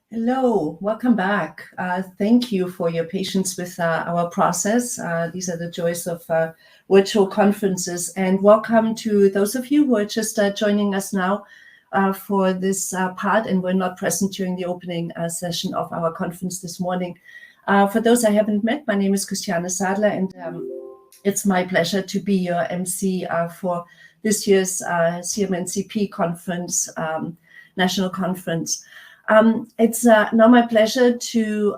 Hello, welcome back. Thank you for your patience with our process. These are the joys of virtual conferences. And welcome to those of you who are just joining us now for this part and were not present during the opening session of our conference this morning. For those I haven't met, my name is Christiane Sadeler, and it's my pleasure to be your MC for this year's CMNCP conference, national conference. It's now my pleasure to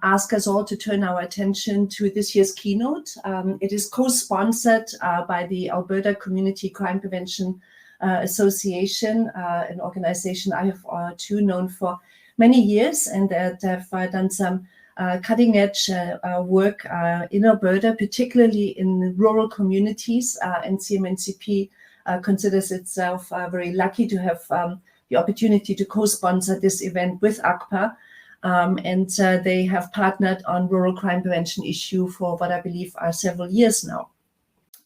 ask us all to turn our attention to this year's keynote. It is co-sponsored by the Alberta Community Crime Prevention Association, an organization I have too known for many years, and that have done some cutting edge work in Alberta, particularly in rural communities, and CMNCP considers itself very lucky to have the opportunity to co-sponsor this event with ACPA, and they have partnered on rural crime prevention issue for what I believe are several years now.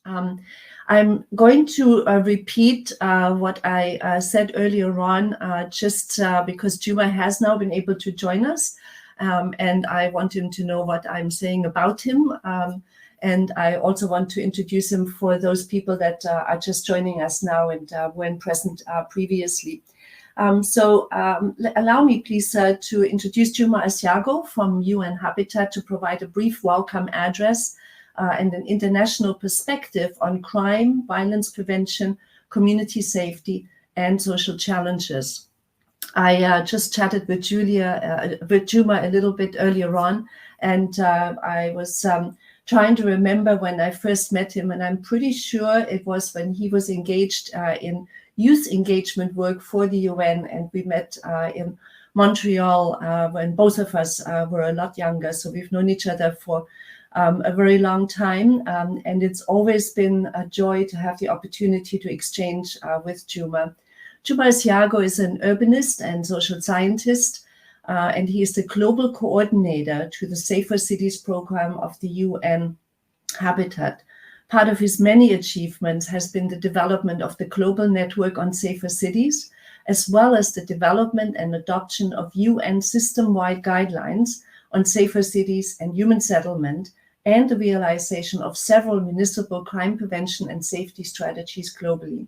I'm going to repeat what I said earlier on, just because Juma has now been able to join us, and I want him to know what I'm saying about him. And I also want to introduce him for those people that are just joining us now and weren't present previously. Allow me, please, to introduce Juma Assiago from UN Habitat to provide a brief welcome address and an international perspective on crime, violence prevention, community safety, and social challenges. I just chatted with Juma a little bit earlier on, and I was trying to remember when I first met him, and I'm pretty sure it was when he was engaged in youth engagement work for the UN, and we met in Montreal when both of us were a lot younger. So we've known each other for a very long time, and it's always been a joy to have the opportunity to exchange with Juma. Juma Assiago is an urbanist and social scientist, and he is the global coordinator to the Safer Cities program of the UN Habitat. Part of his many achievements has been the development of the global network on safer cities, as well as the development and adoption of UN system-wide guidelines on safer cities and human settlement, and the realization of several municipal crime prevention and safety strategies globally.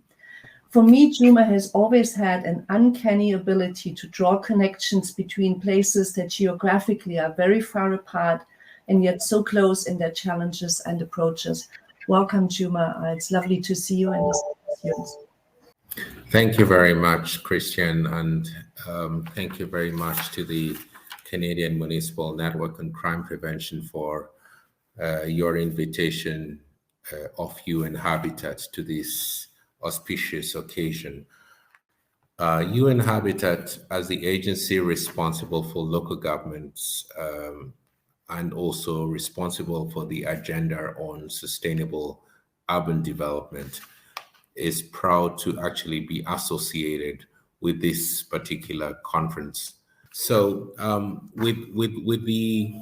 For me, Juma has always had an uncanny ability to draw connections between places that geographically are very far apart and yet so close in their challenges and approaches. Welcome, Juma. It's lovely to see you, and it's yours. Thank you very much, Christiane, and thank you very much to the Canadian Municipal Network on Crime Prevention for your invitation of UN Habitat to this auspicious occasion. UN Habitat, as the agency responsible for local governments and also responsible for the agenda on sustainable urban development, is proud to actually be associated with this particular conference. So with the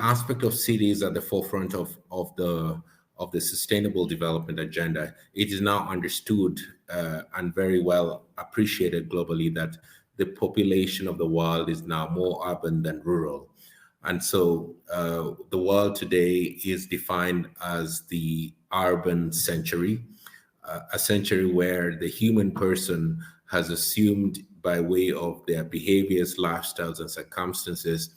aspect of cities at the forefront of the sustainable development agenda, it is now understood and very well appreciated globally that the population of the world is now more urban than rural. And so the world today is defined as the urban century, a century where the human person has assumed, by way of their behaviors, lifestyles, and circumstances,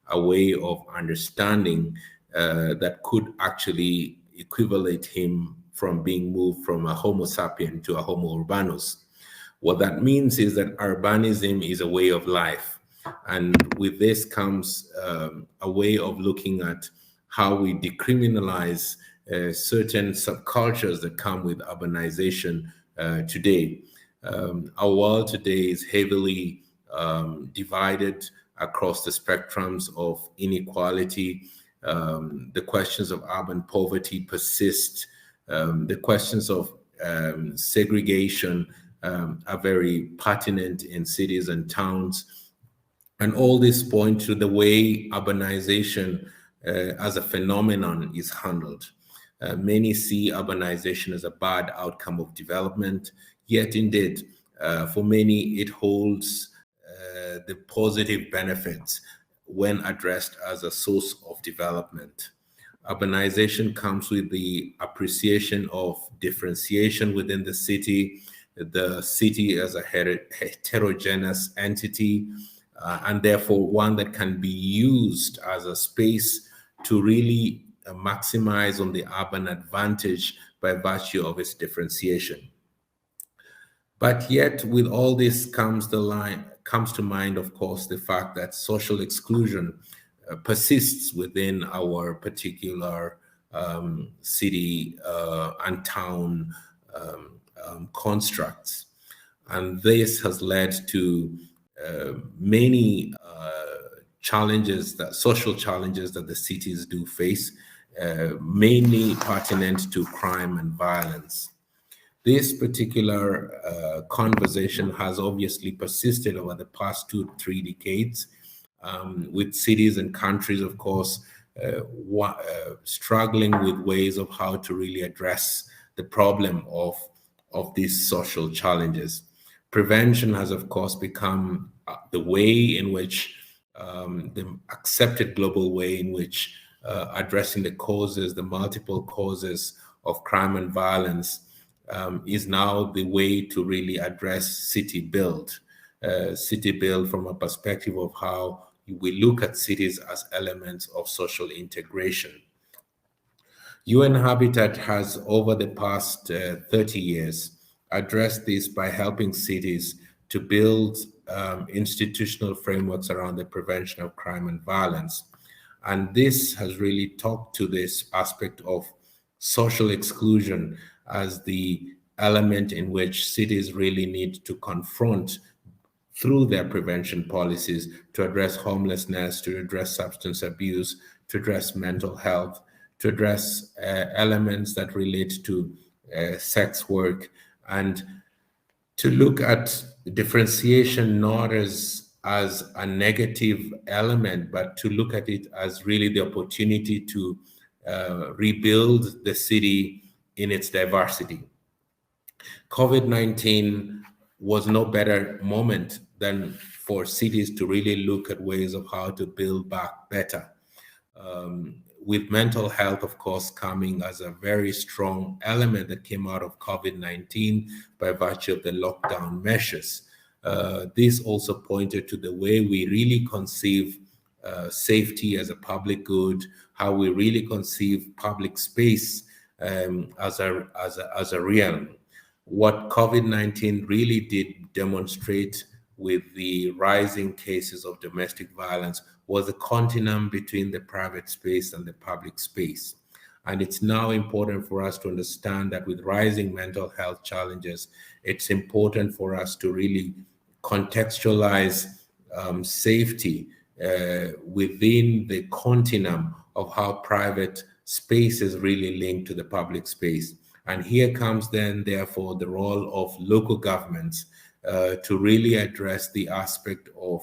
a way of understanding that could actually equivalent him from being moved from a Homo sapien to a Homo urbanus. What that means is that urbanism is a way of life. And with this comes a way of looking at how we decriminalize certain subcultures that come with urbanization today. Our world today is heavily divided across the spectrums of inequality. The questions of urban poverty persist. The questions of segregation are very pertinent in cities and towns. And all this point to the way urbanization as a phenomenon is handled. Many see urbanization as a bad outcome of development, yet indeed, for many, it holds the positive benefits when addressed as a source of development. Urbanization comes with the appreciation of differentiation within the city as a heterogeneous entity, and therefore one that can be used as a space to really maximize on the urban advantage by virtue of its differentiation. But yet, with all this comes to mind, of course, the fact that social exclusion persists within our particular city and town constructs. And this has led to many social challenges that the cities do face, mainly pertinent to crime and violence. This particular conversation has obviously persisted over the past 2 to 3 decades, with cities and countries, of course, struggling with ways of how to really address the problem of these social challenges. Prevention has, of course, become the way in which, the accepted global way in which addressing the multiple causes of crime and violence is now the way to really address city build from a perspective of how we look at cities as elements of social integration. UN Habitat has, over the past 30 years, addressed this by helping cities to build institutional frameworks around the prevention of crime and violence. And this has really talked to this aspect of social exclusion as the element in which cities really need to confront through their prevention policies to address homelessness, to address substance abuse, to address mental health, to address elements that relate to sex work, and to look at differentiation not as a negative element, but to look at it as really the opportunity to rebuild the city in its diversity. COVID-19 was no better moment than for cities to really look at ways of how to build back better. With mental health, of course, coming as a very strong element that came out of COVID-19 by virtue of the lockdown measures. This also pointed to the way we really conceive safety as a public good, how we really conceive public space as a realm. What COVID-19 really did demonstrate with the rising cases of domestic violence was a continuum between the private space and the public space. And it's now important for us to understand that with rising mental health challenges, it's important for us to really contextualize safety within the continuum of how private space is really linked to the public space. And here comes then, therefore, the role of local governments to really address the aspect of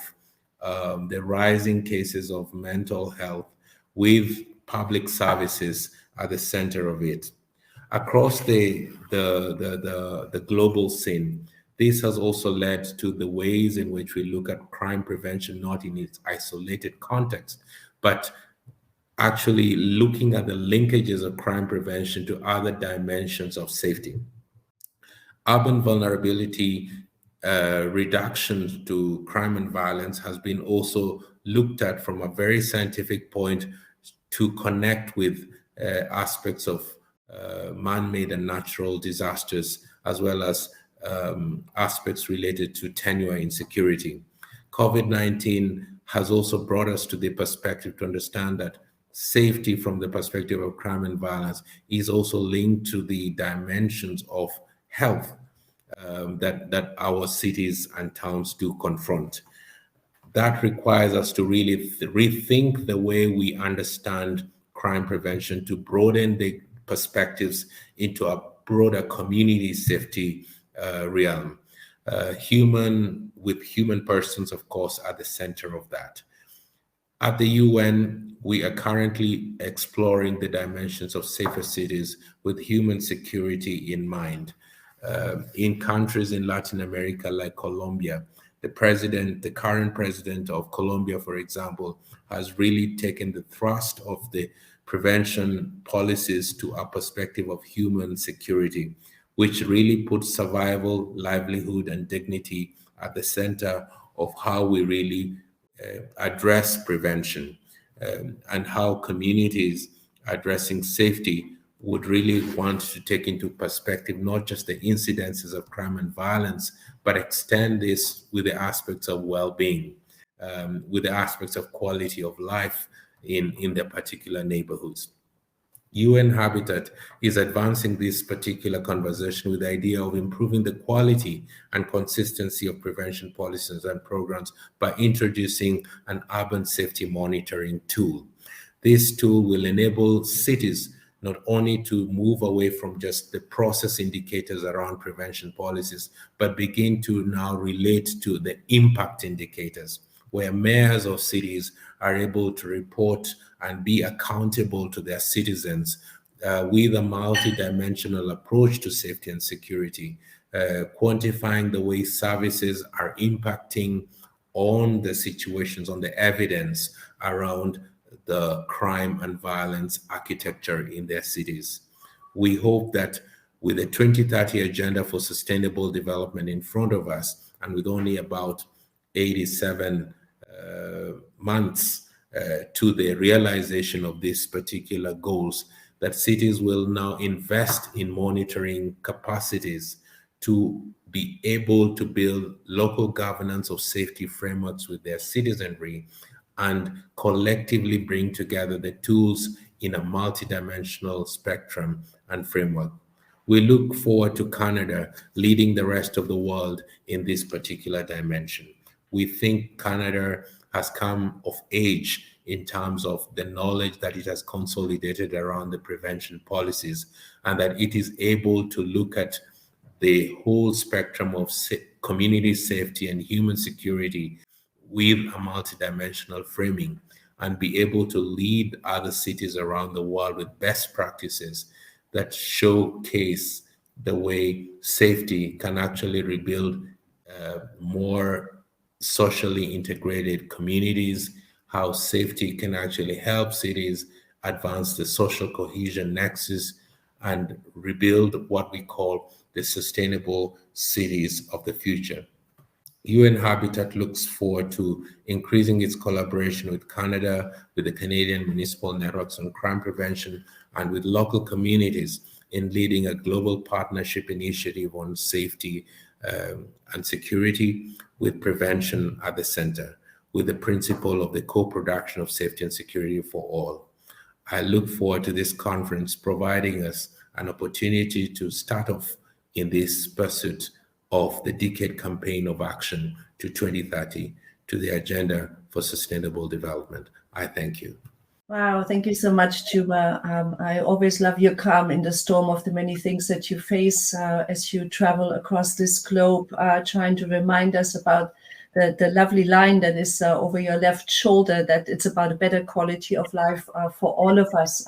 the rising cases of mental health with public services at the center of it. Across the global scene, this has also led to the ways in which we look at crime prevention, not in its isolated context, but actually looking at the linkages of crime prevention to other dimensions of safety. Urban vulnerability reduction to crime and violence has been also looked at from a very scientific point to connect with aspects of man-made and natural disasters, as well as aspects related to tenure insecurity. COVID-19 has also brought us to the perspective to understand that safety from the perspective of crime and violence is also linked to the dimensions of health that our cities and towns do confront. That requires us to really rethink the way we understand crime prevention, to broaden the perspectives into a broader community safety realm. Human persons, of course, at the center of that. At the UN, we are currently exploring the dimensions of safer cities with human security in mind. In countries in Latin America like Colombia, the current president of Colombia, for example, has really taken the thrust of the prevention policies to a perspective of human security, which really puts survival, livelihood, and dignity at the center of how we really address prevention, and how communities addressing safety would really want to take into perspective not just the incidences of crime and violence, but extend this with the aspects of well-being, with the aspects of quality of life in their particular neighborhoods. UN Habitat is advancing this particular conversation with the idea of improving the quality and consistency of prevention policies and programs by introducing an urban safety monitoring tool. This tool will enable cities not only to move away from just the process indicators around prevention policies, but begin to now relate to the impact indicators, where mayors of cities are able to report and be accountable to their citizens with a multidimensional approach to safety and security, quantifying the way services are impacting on the situations, on the evidence around the crime and violence architecture in their cities. We hope that with the 2030 Agenda for Sustainable Development in front of us, and with only about 87 months to the realization of these particular goals, that cities will now invest in monitoring capacities to be able to build local governance of safety frameworks with their citizenry and collectively bring together the tools in a multidimensional spectrum and framework. We look forward to Canada leading the rest of the world in this particular dimension. We think Canada has come of age in terms of the knowledge that it has consolidated around the prevention policies, and that it is able to look at the whole spectrum of community safety and human security with a multidimensional framing, and be able to lead other cities around the world with best practices that showcase the way safety can actually rebuild more socially integrated communities, how safety can actually help cities advance the social cohesion nexus and rebuild what we call the sustainable cities of the future. UN Habitat looks forward to increasing its collaboration with Canada, with the Canadian Municipal Networks on Crime Prevention, and with local communities in leading a global partnership initiative on safety and security, with prevention at the center, with the principle of the co-production of safety and security for all. I look forward to this conference providing us an opportunity to start off in this pursuit of the decade campaign of action to 2030, to the Agenda for Sustainable Development. I thank you. Wow, thank you so much, Juma. I always love your calm in the storm of the many things that you face as you travel across this globe, trying to remind us about the lovely line that is over your left shoulder, that it's about a better quality of life for all of us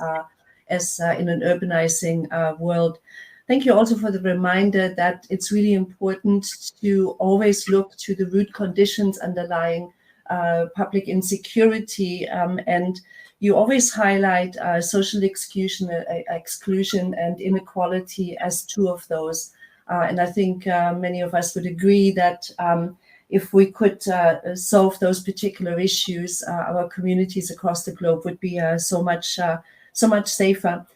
as in an urbanizing world. Thank you also for the reminder that it's really important to always look to the root conditions underlying public insecurity. And you always highlight social exclusion and inequality as two of those. And I think many of us would agree that if we could solve those particular issues, our communities across the globe would be so much safer.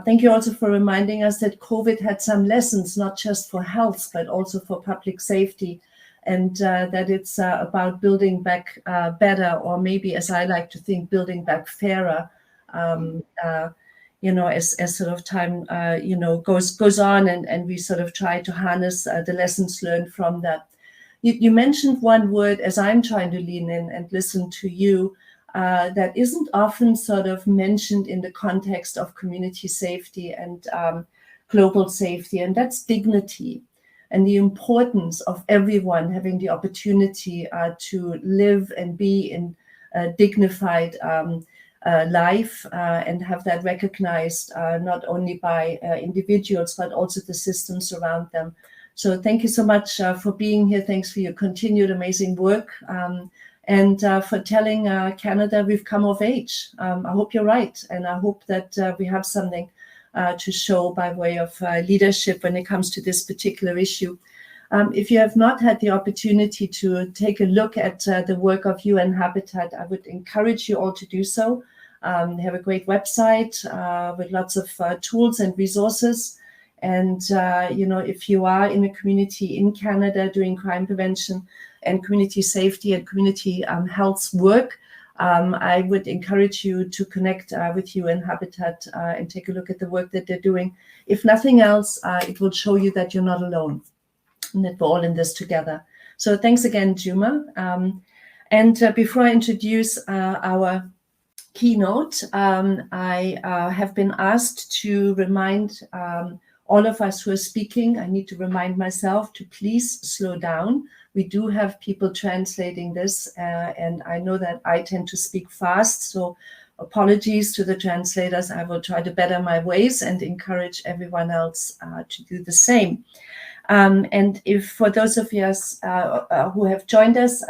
Thank you also for reminding us that COVID had some lessons, not just for health, but also for public safety, and that it's about building back better, or maybe, as I like to think, building back fairer, as sort of time, goes on, and we sort of try to harness the lessons learned from that. You mentioned one word as I'm trying to lean in and listen to you, that isn't often sort of mentioned in the context of community safety and global safety, and that's dignity, and the importance of everyone having the opportunity to live and be in a dignified life, and have that recognized not only by individuals, but also the systems around them. So thank you so much for being here. Thanks for your continued amazing work. And for telling Canada we've come of age. I hope you're right. And I hope that we have something to show by way of leadership when it comes to this particular issue. If you have not had the opportunity to take a look at the work of UN Habitat, I would encourage you all to do so. They have a great website with lots of tools and resources. And, if you are in a community in Canada doing crime prevention and community safety and community health work, I would encourage you to connect with UN Habitat and take a look at the work that they're doing. If nothing else, it will show you that you're not alone and that we're all in this together. So thanks again, Juma. And before I introduce our keynote, I have been asked to remind all of us who are speaking, I need to remind myself to please slow down. We do have people translating this, and I know that I tend to speak fast, so apologies to the translators. I will try to better my ways and encourage everyone else to do the same. And if for those of you who have joined us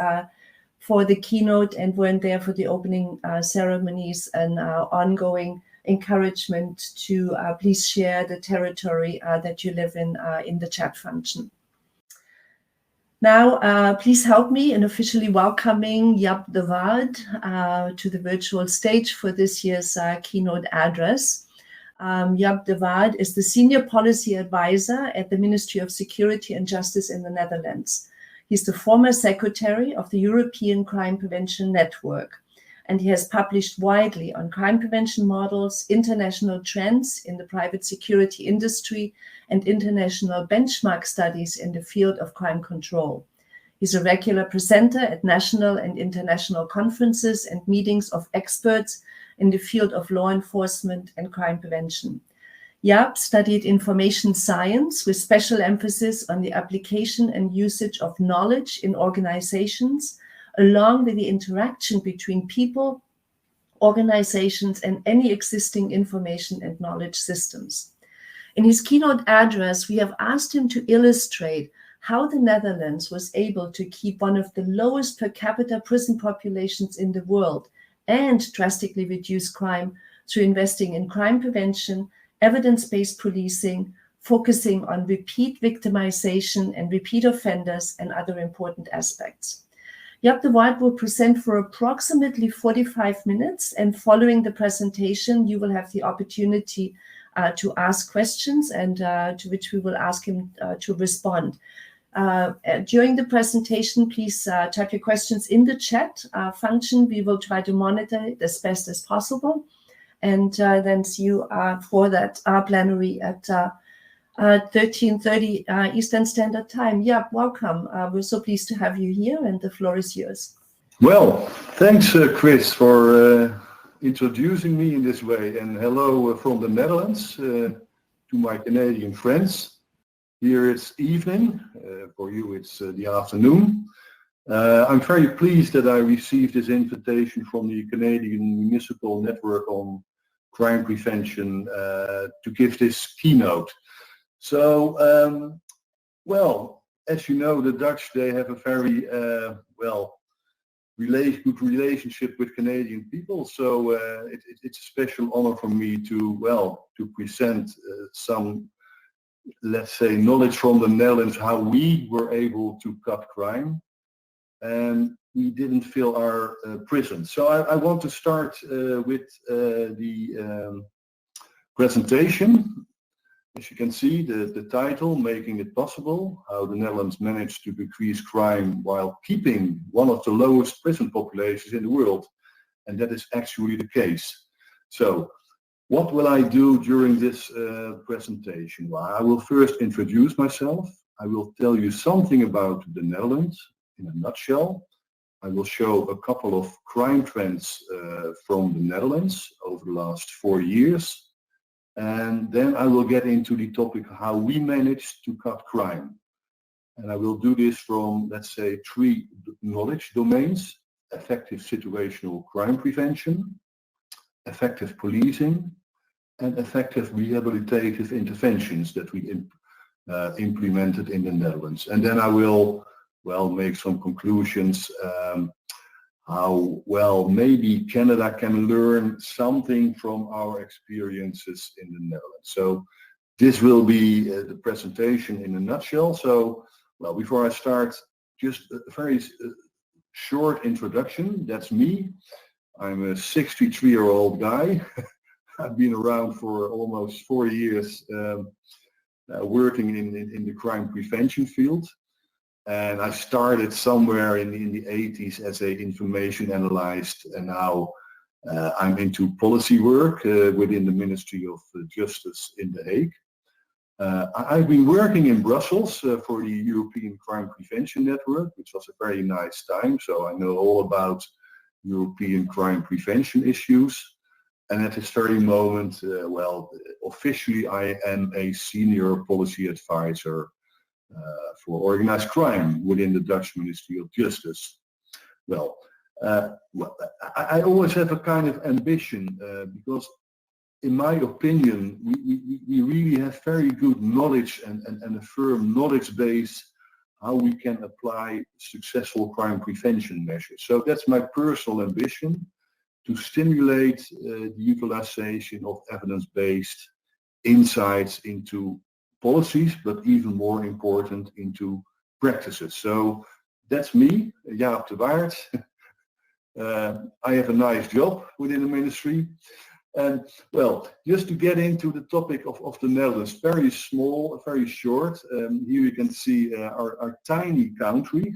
for the keynote and weren't there for the opening ceremonies and ongoing encouragement to please share the territory that you live in the chat function. Now, please help me in officially welcoming Jaap de Waard to the virtual stage for this year's keynote address. Jaap de Waard is the Senior Policy Advisor at the Ministry of Security and Justice in the Netherlands. He's the former Secretary of the European Crime Prevention Network, and he has published widely on crime prevention models, international trends in the private security industry, and international benchmark studies in the field of crime control. He's a regular presenter at national and international conferences and meetings of experts in the field of law enforcement and crime prevention. Jaap studied information science with special emphasis on the application and usage of knowledge in organizations, along with the interaction between people, organizations, and any existing information and knowledge systems. In his keynote address, we have asked him to illustrate how the Netherlands was able to keep one of the lowest per capita prison populations in the world and drastically reduce crime through investing in crime prevention, evidence-based policing, focusing on repeat victimization and repeat offenders, and other important aspects. Jaap de Waard will present for approximately 45 minutes, and following the presentation, you will have the opportunity to ask questions and to which we will ask him to respond. During the presentation, please type your questions in the chat function. We will try to monitor it as best as possible, and then see you for that plenary at 13:30 Eastern Standard Time. Yeah, welcome. We're so pleased to have you here, and the floor is yours. Well, thanks, Chris, for introducing me in this way. And hello from the Netherlands to my Canadian friends. Here it's evening. For you, it's the afternoon. I'm very pleased that I received this invitation from the Canadian Municipal Network on Crime Prevention to give this keynote. So, well, as you know, the Dutch, they have a very, good relationship with Canadian people. So it's a special honor for me to present some, let's say, knowledge from the Netherlands, how we were able to cut crime and we didn't fill our prisons. So I want to start with the presentation. As you can see, the title, Making It Possible, how the Netherlands managed to decrease crime while keeping one of the lowest prison populations in the world. And that is actually the case. So what will I do during this presentation? Well, I will first introduce myself. I will tell you something about the Netherlands in a nutshell. I will show a couple of crime trends from the Netherlands over the last 4 years. And then I will get into the topic how we managed to cut crime. And I will do this from, let's say, 3 knowledge domains: effective situational crime prevention, effective policing, and effective rehabilitative interventions that we implemented in the Netherlands. And then I will, well, make some conclusions how, well, maybe Canada can learn something from our experiences in the Netherlands. So this will be the presentation in a nutshell. So, well, before I start, just a very short introduction. That's me. I'm a 63-year-old guy. I've been around for almost 4 years working in the crime prevention field. And I started somewhere in the 80s as an information analyst, and now I'm into policy work within the Ministry of Justice in The Hague. I've been working in Brussels for the European Crime Prevention Network, which was a very nice time. So I know all about European crime prevention issues. And at this very moment, well, officially I am a senior policy advisor for organized crime within the Dutch Ministry of Justice. Well, I always have a kind of ambition because in my opinion, we really have very good knowledge and a firm knowledge base how we can apply successful crime prevention measures. So that's my personal ambition, to stimulate the utilization of evidence-based insights into policies, but even more important, into practices. So that's me, Jaap de Waard. I have a nice job within the ministry. And well, just to get into the topic of the Netherlands, very small, very short. Here you can see our tiny country.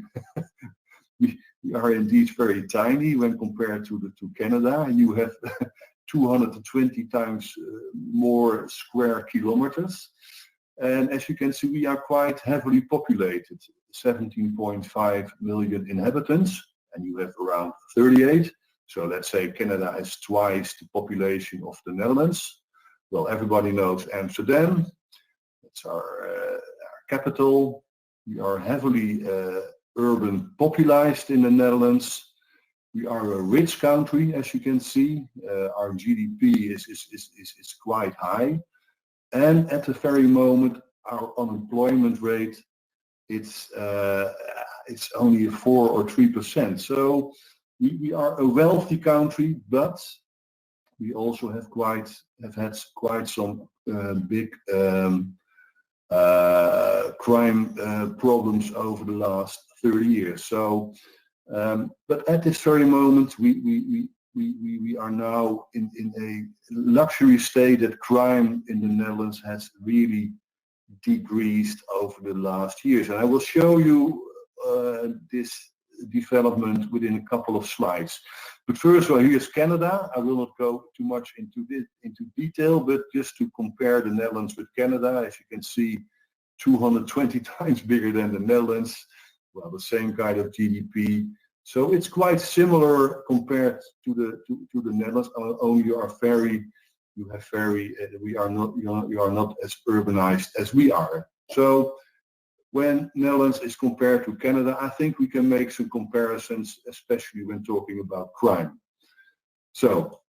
We are indeed very tiny when compared to Canada. You have 220 times more square kilometers. And as you can see, we are quite heavily populated, 17.5 million inhabitants, and you have around 38. So let's say Canada has twice the population of the Netherlands. Well, everybody knows Amsterdam. It's our capital. We are heavily urban populated in the Netherlands. We are a rich country, as you can see. Our GDP is quite high. And at the very moment, our unemployment rate, it's only 4 or 3%. So we are a wealthy country, but we also have had quite some big crime problems over the last 30 years. So, but at this very moment, we are now in a luxury state that crime in the Netherlands has really decreased over the last years. And I will show you this development within a couple of slides. But first of all, here's Canada. I will not go too much into detail, but just to compare the Netherlands with Canada, as you can see, 220 times bigger than the Netherlands. Well, the same kind of GDP. So it's quite similar compared to the Netherlands. Only you are not as urbanized as we are. So when Netherlands is compared to Canada, I think we can make some comparisons, especially when talking about crime. So,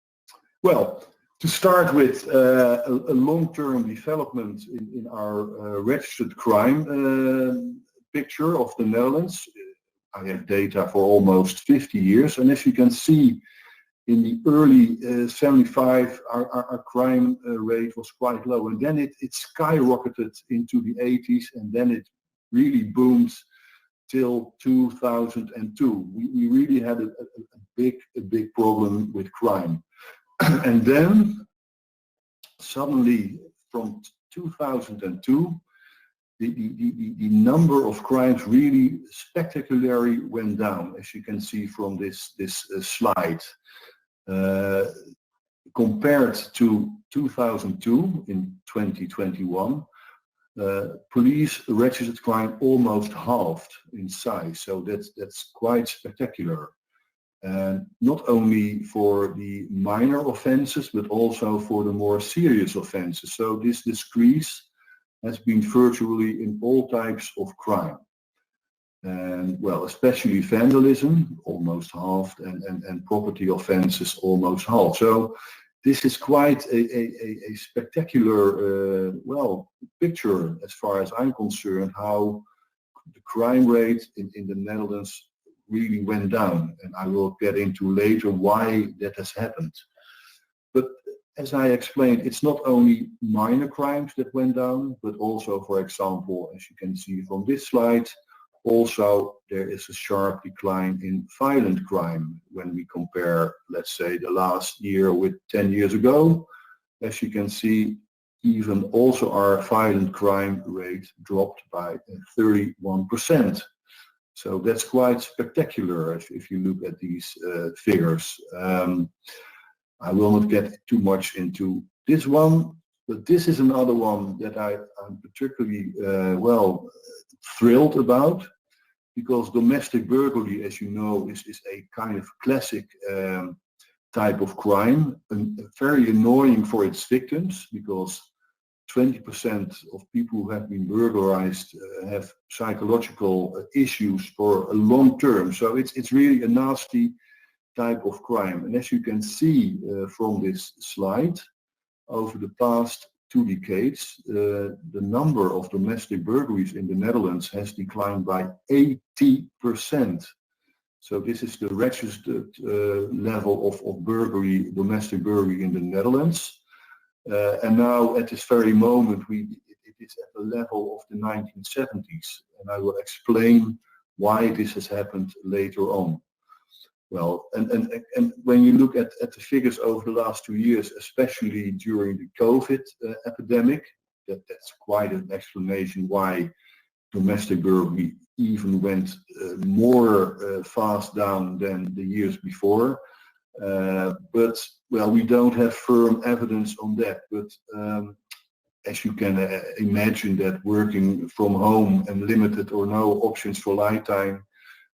well, to start with a long-term development in our registered crime picture of the Netherlands. I have data for almost 50 years, and as you can see, in the early 75, our crime rate was quite low, and then it skyrocketed into the 80s, and then it really boomed till 2002. We really had a big problem with crime. And then suddenly from 2002, the number of crimes really spectacularly went down, as you can see from this slide. Compared to 2002 in 2021, police registered crime almost halved in size, so that's quite spectacular. And not only for the minor offenses, but also for the more serious offenses. So this decrease has been virtually in all types of crime. And well, especially vandalism, almost halved, and property offenses almost halved. So this is quite a spectacular, well, picture, as far as I'm concerned, how the crime rate in the Netherlands really went down. And I will get into later why that has happened. But as I explained, it's not only minor crimes that went down, but also, for example, as you can see from this slide, also there is a sharp decline in violent crime when we compare, let's say, the last year with 10 years ago. As you can see, even also our violent crime rate dropped by 31%. So that's quite spectacular if you look at these figures. I will not get too much into this one, but this is another one that I'm particularly thrilled about, because domestic burglary, as you know, is a kind of classic type of crime, and very annoying for its victims, because 20% of people who have been burglarized have psychological issues for a long term. So it's really a nasty type of crime. And as you can see from this slide, over the past 2 decades, the number of domestic burglaries in the Netherlands has declined by 80%. So this is the registered level of burglary, domestic burglary in the Netherlands. And now at this very moment, it is at the level of the 1970s. And I will explain why this has happened later on. Well, and when you look at the figures over the last 2 years, especially during the COVID epidemic, that's quite an explanation why domestic burglary even went more fast down than the years before. But well, we don't have firm evidence on that. But as you can imagine, that working from home and limited or no options for lifetime,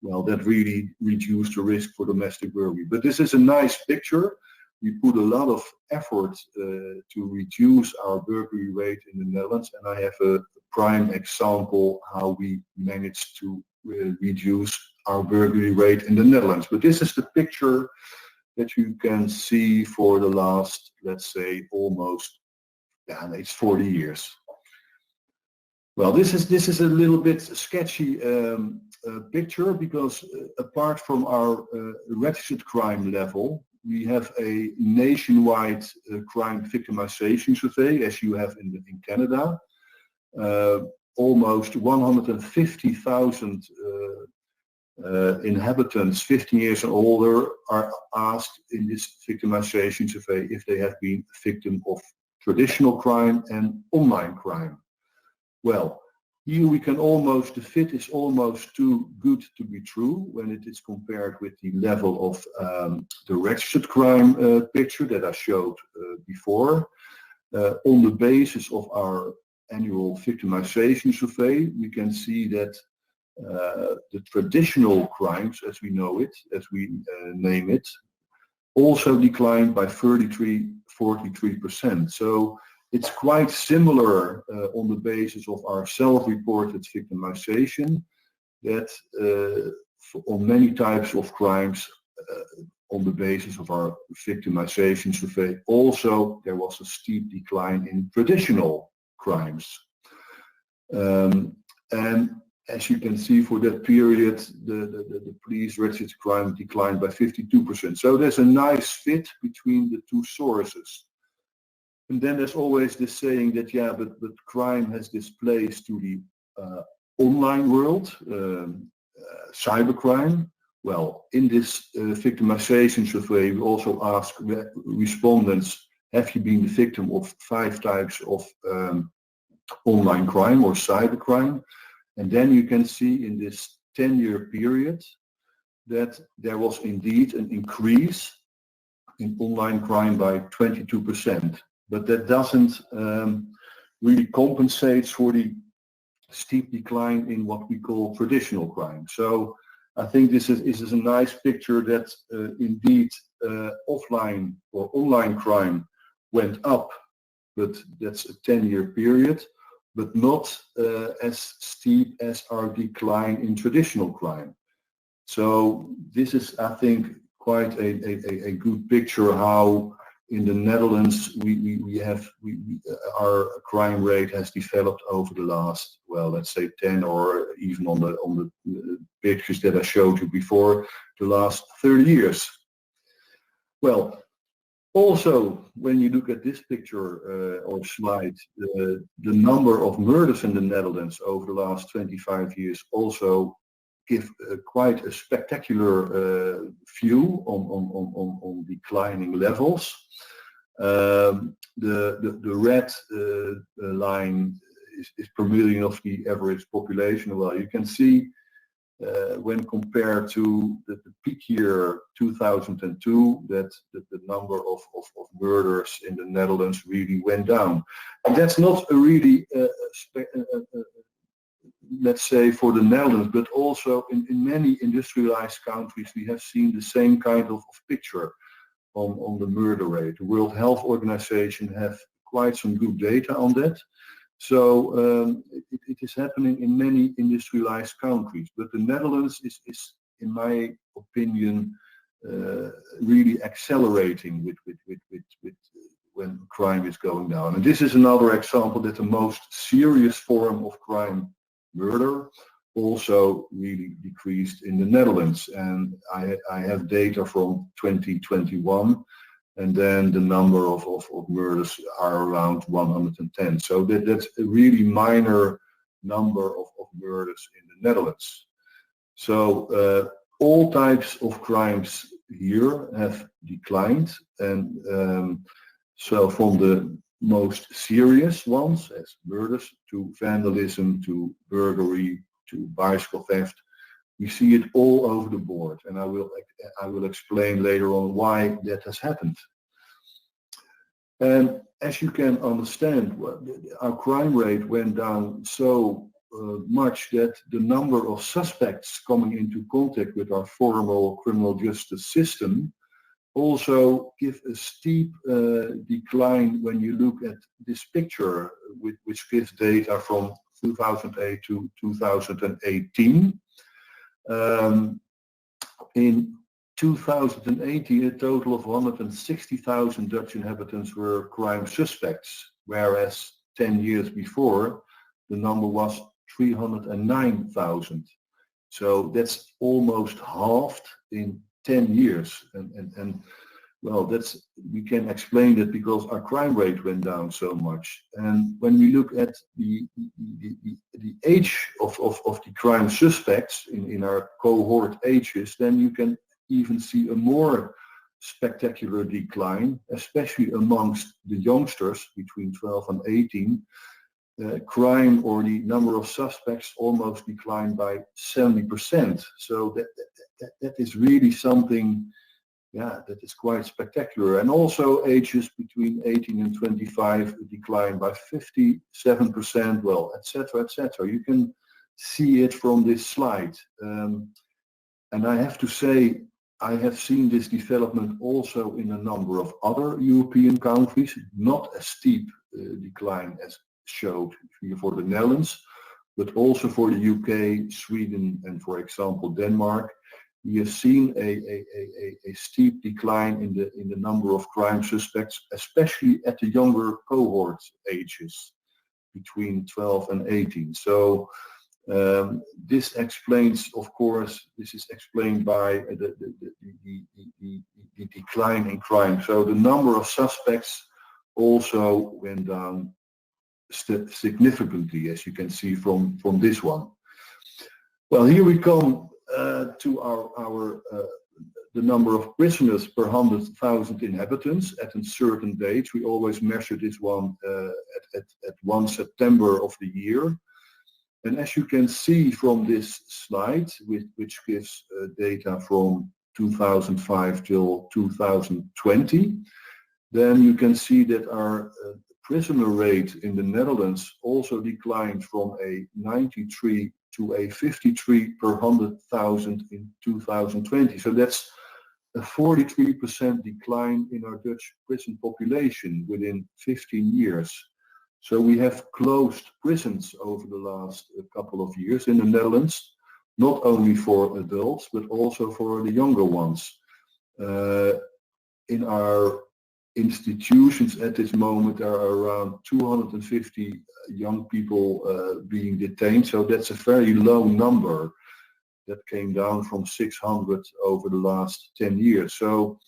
well, that really reduced the risk for domestic burglary. But this is a nice picture. We put a lot of effort to reduce our burglary rate in the Netherlands, and I have a prime example how we managed to reduce our burglary rate in the Netherlands. But this is the picture that you can see for the last, let's say, almost, it's 40 years. Well, this is a little bit sketchy picture, because apart from our registered crime level, we have a nationwide crime victimization survey, as you have in Canada. Almost 150,000 inhabitants 15 years and older are asked in this victimization survey if they have been a victim of traditional crime and online crime. Well, here we can almost, the fit is almost too good to be true when it is compared with the level of the registered crime picture that I showed before. On the basis of our annual victimization survey, we can see that the traditional crimes, as we know it, as we name it, also declined by 43%. So it's quite similar on the basis of our self-reported victimization, that on many types of crimes, on the basis of our victimization survey, also there was a steep decline in traditional crimes. And as you can see, for that period, the police registered crime declined by 52%. So there's a nice fit between the two sources. And then there's always this saying that, yeah, but crime has displaced to the online world, cybercrime. Well, in this victimization survey, we also ask respondents, have you been the victim of 5 types of online crime or cybercrime? And then you can see in this 10-year period that there was indeed an increase in online crime by 22%. But that doesn't really compensate for the steep decline in what we call traditional crime. So I think this is a nice picture that indeed offline or online crime went up, but that's a 10-year period, but not as steep as our decline in traditional crime. So this is, I think, quite a good picture how in the Netherlands, our crime rate has developed over the last, well, let's say 10, or even on the pictures that I showed you before, the last 30 years. Well, also, when you look at this picture or slide, the number of murders in the Netherlands over the last 25 years also give quite a spectacular view on declining levels. The red line is per million of the average population. Well, you can see when compared to the peak year 2002, that the number of murders in the Netherlands really went down. And that's not a really let's say for the Netherlands, but also in many industrialized countries we have seen the same kind of picture on the murder rate. The World Health Organization have quite some good data on that. So it is happening in many industrialized countries, but the Netherlands is in my opinion, really accelerating with when crime is going down. And this is another example that the most serious form of crime, murder, also really decreased in the Netherlands. And I have data from 2021, and then the number of murders are around 110. So that's a really minor number of murders in the Netherlands. So all types of crimes here have declined, and so from the most serious ones, as murders, to vandalism, to burglary, to bicycle theft, we see it all over the board, and I will explain later on why that has happened. And as you can understand, our crime rate went down so much that the number of suspects coming into contact with our formal criminal justice system also give a steep decline when you look at this picture, which gives data from 2008 to 2018. In 2018, a total of 160,000 Dutch inhabitants were crime suspects, whereas 10 years before, the number was 309,000. So that's almost halved in 10 years. And well, we can explain that because our crime rate went down so much. And when we look at the age of the crime suspects in our cohort ages, then you can even see a more spectacular decline, especially amongst the youngsters between 12 and 18. Crime, or the number of suspects, almost declined by 70%. So that is really something, yeah, that is quite spectacular. And also ages between 18 and 25 declined by 57%, well, etc., etc. You can see it from this slide. And I have to say, I have seen this development also in a number of other European countries, not as steep decline as showed for the Netherlands, but also for the UK, Sweden, and for example Denmark. We have seen a steep decline in the number of crime suspects, especially at the younger cohort ages between 12 and 18. So this explains, of course, this is explained by the decline in crime. So the number of suspects also went down significantly, as you can see from this one. Well, here we come to our the number of prisoners per 100,000 inhabitants at a certain date. We always measure this one at 1 September of the year. And as you can see from this slide, which gives data from 2005 till 2020, then you can see that our prisoner rate in the Netherlands also declined from a 93 to a 53 per 100,000 in 2020. So that's a 43% decline in our Dutch prison population within 15 years. So we have closed prisons over the last couple of years in the Netherlands, not only for adults, but also for the younger ones. In our institutions at this moment, there are around 250 young people being detained. So that's a very low number. That came down from 600 over the last 10 years. So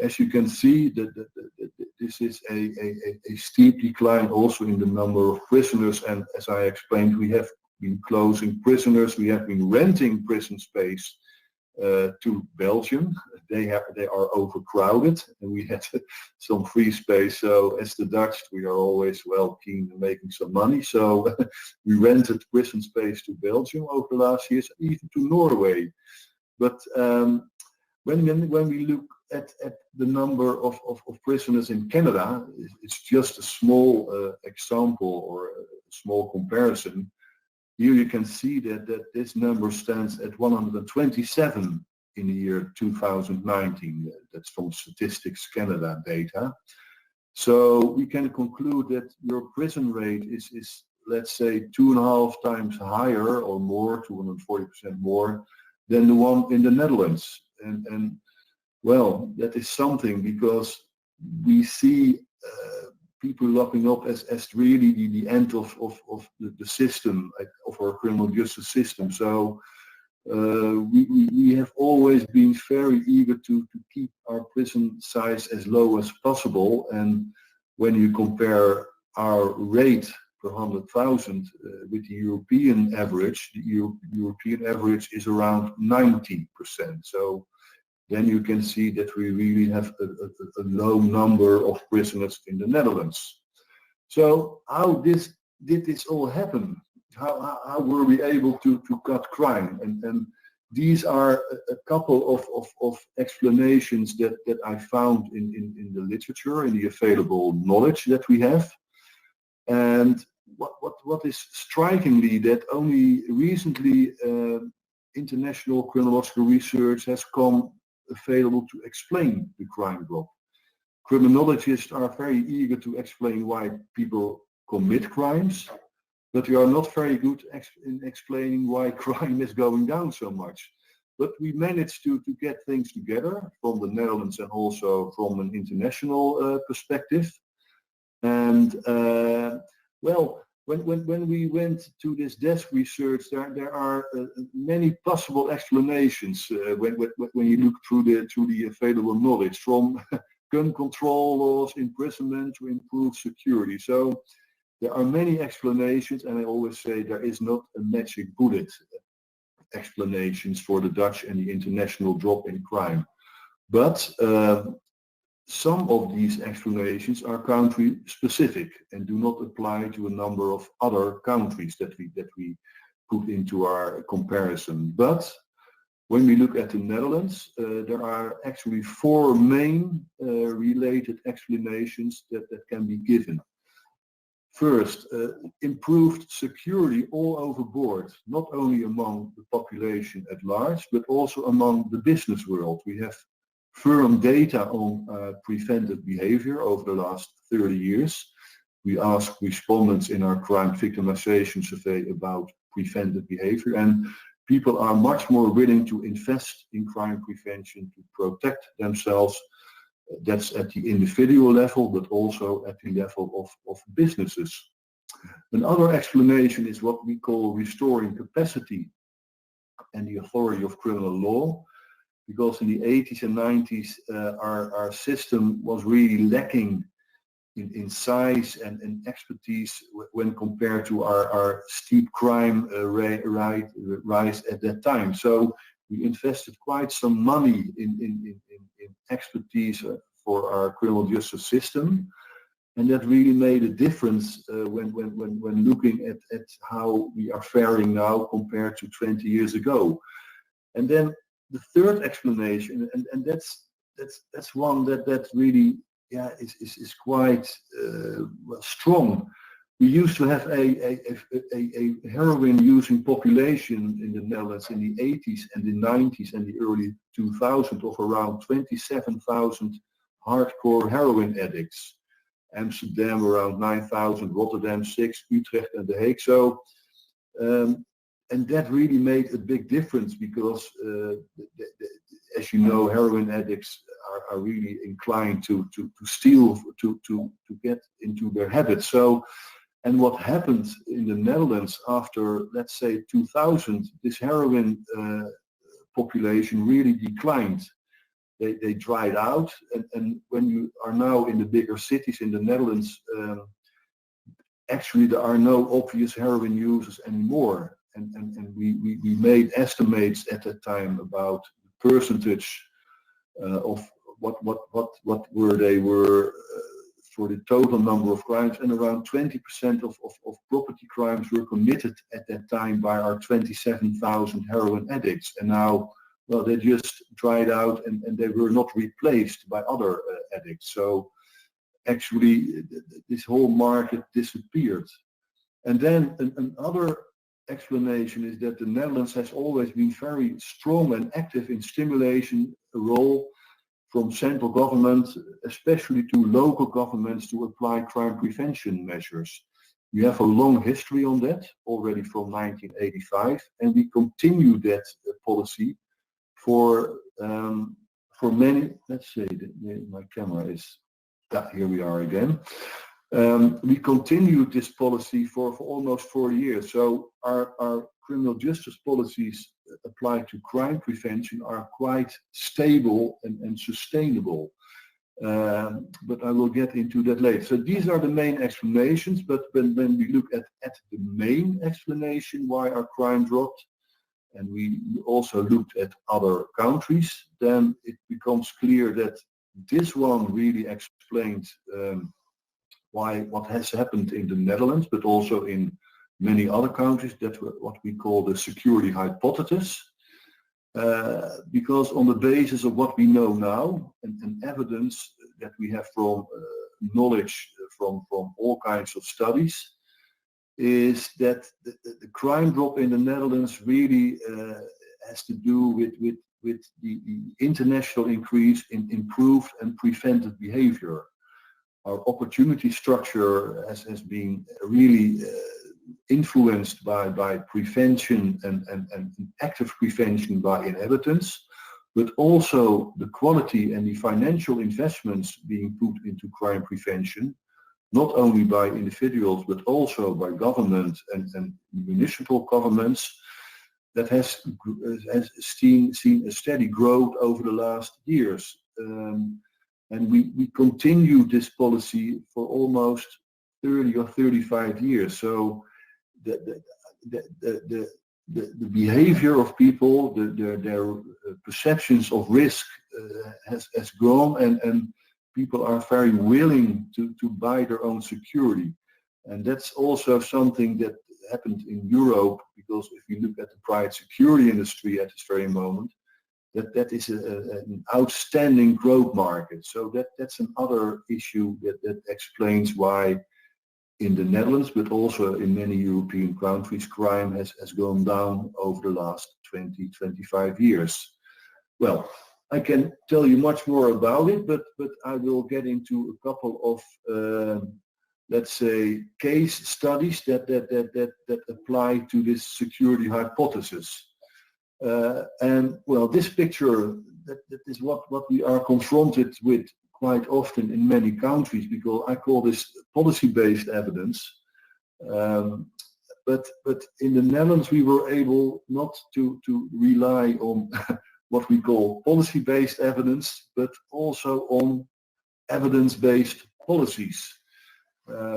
as you can see, this is a steep decline also in the number of prisoners. And as I explained, we have been closing prisoners. We have been renting prison space to Belgium. They are overcrowded, and we had some free space. So as the Dutch, we are always well keen on making some money. So we rented prison space to Belgium over the last years, even to Norway. But when we look at the number of prisoners in Canada, it's just a small example or a small comparison. Here you can see that this number stands at 127 in the year 2019. That's from Statistics Canada data. So we can conclude that your prison rate is let's say 2.5 times higher or more, 240% more than the one in the Netherlands. And well, that is something, because we see people locking up as really the end of the system, of our criminal justice system. So we have always been very eager to keep our prison size as low as possible. And when you compare our rate per 100,000 with the European average, the European average is around 90%. So then you can see that we really have a low number of prisoners in the Netherlands. So how did this all happen? How were we able to cut crime? And these are a couple of explanations that I found in the literature, in the available knowledge that we have. And what is strikingly that only recently international criminological research has come available to explain the crime drop. Criminologists are very eager to explain why people commit crimes, but we are not very good in explaining why crime is going down so much. But we managed to get things together from the Netherlands and also from an international perspective. And well, when we went to this desk research, there are many possible explanations when you look through the available knowledge, from gun control laws, imprisonment, to improve security. So there are many explanations, and I always say there is not a magic bullet explanations for the Dutch and the international drop in crime. But some of these explanations are country specific and do not apply to a number of other countries that we put into our comparison. But when we look at the Netherlands, there are actually 4 main related explanations that can be given. First, improved security all over board, not only among the population at large, but also among the business world. We have firm data on preventive behavior over the last 30 years. We asked respondents in our crime victimization survey about preventive behavior, and people are much more willing to invest in crime prevention to protect themselves. That's at the individual level, but also at the level of businesses. Another explanation is what we call restoring capacity and the authority of criminal law. Because in the 80s and 90s, our system was really lacking in size and expertise when compared to our steep crime rise at that time. So we invested quite some money in expertise for our criminal justice system, and that really made a difference when looking at how we are faring now compared to 20 years ago. And then the third explanation, and that's one that really is quite strong. We used to have a heroin using population in the Netherlands in the 80s and the 90s and the early 2000s of around 27,000 hardcore heroin addicts. Amsterdam around 9,000, Rotterdam 6, Utrecht and The Hague. So and that really made a big difference, because as you know, heroin addicts are really inclined to steal, to get into their habits. So, and what happened in the Netherlands after, let's say, 2000, this heroin population really declined. They dried out, and when you are now in the bigger cities in the Netherlands, actually there are no obvious heroin users anymore. And we made estimates at that time about the percentage of what they were for the total number of crimes, and around 20% of property crimes were committed at that time by our 27,000 heroin addicts. And now, well, they just dried out and they were not replaced by other addicts. So actually this whole market disappeared. And then another explanation is that the Netherlands has always been very strong and active in stimulation a role from central government, especially to local governments, to apply crime prevention measures. We have a long history on that, already from 1985, and we continue that policy for many. Let's say my camera is, here we are again. We continued this policy for almost 4 years. So our criminal justice policies applied to crime prevention are quite stable and sustainable. But I will get into that later. So these are the main explanations, but when we look at the main explanation why our crime dropped, and we also looked at other countries, then it becomes clear that this one really explains what has happened in the Netherlands, but also in many other countries. That's what we call the security hypothesis. Because on the basis of what we know now and evidence that we have from knowledge from all kinds of studies, is that the crime drop in the Netherlands really has to do with the international increase in improved and preventive behavior. Our opportunity structure has been really influenced by prevention and active prevention by inhabitants, but also the quality and the financial investments being put into crime prevention, not only by individuals, but also by government and municipal governments, that has seen a steady growth over the last years. And we continue this policy for almost 30 or 35 years. So the behavior of people, their perceptions of risk has grown, and people are very willing to buy their own security. And that's also something that happened in Europe, because if you look at the private security industry at this very moment, that is an outstanding growth market. So that's another issue that explains why in the Netherlands, but also in many European countries, crime has gone down over the last 20-25 years. Well, I can tell you much more about it, but I will get into a couple of let's say case studies that apply to this security hypothesis. And well, this picture that is what we are confronted with quite often in many countries, because I call this policy-based evidence. But in the Netherlands, we were able not to rely on what we call policy-based evidence, but also on evidence-based policies.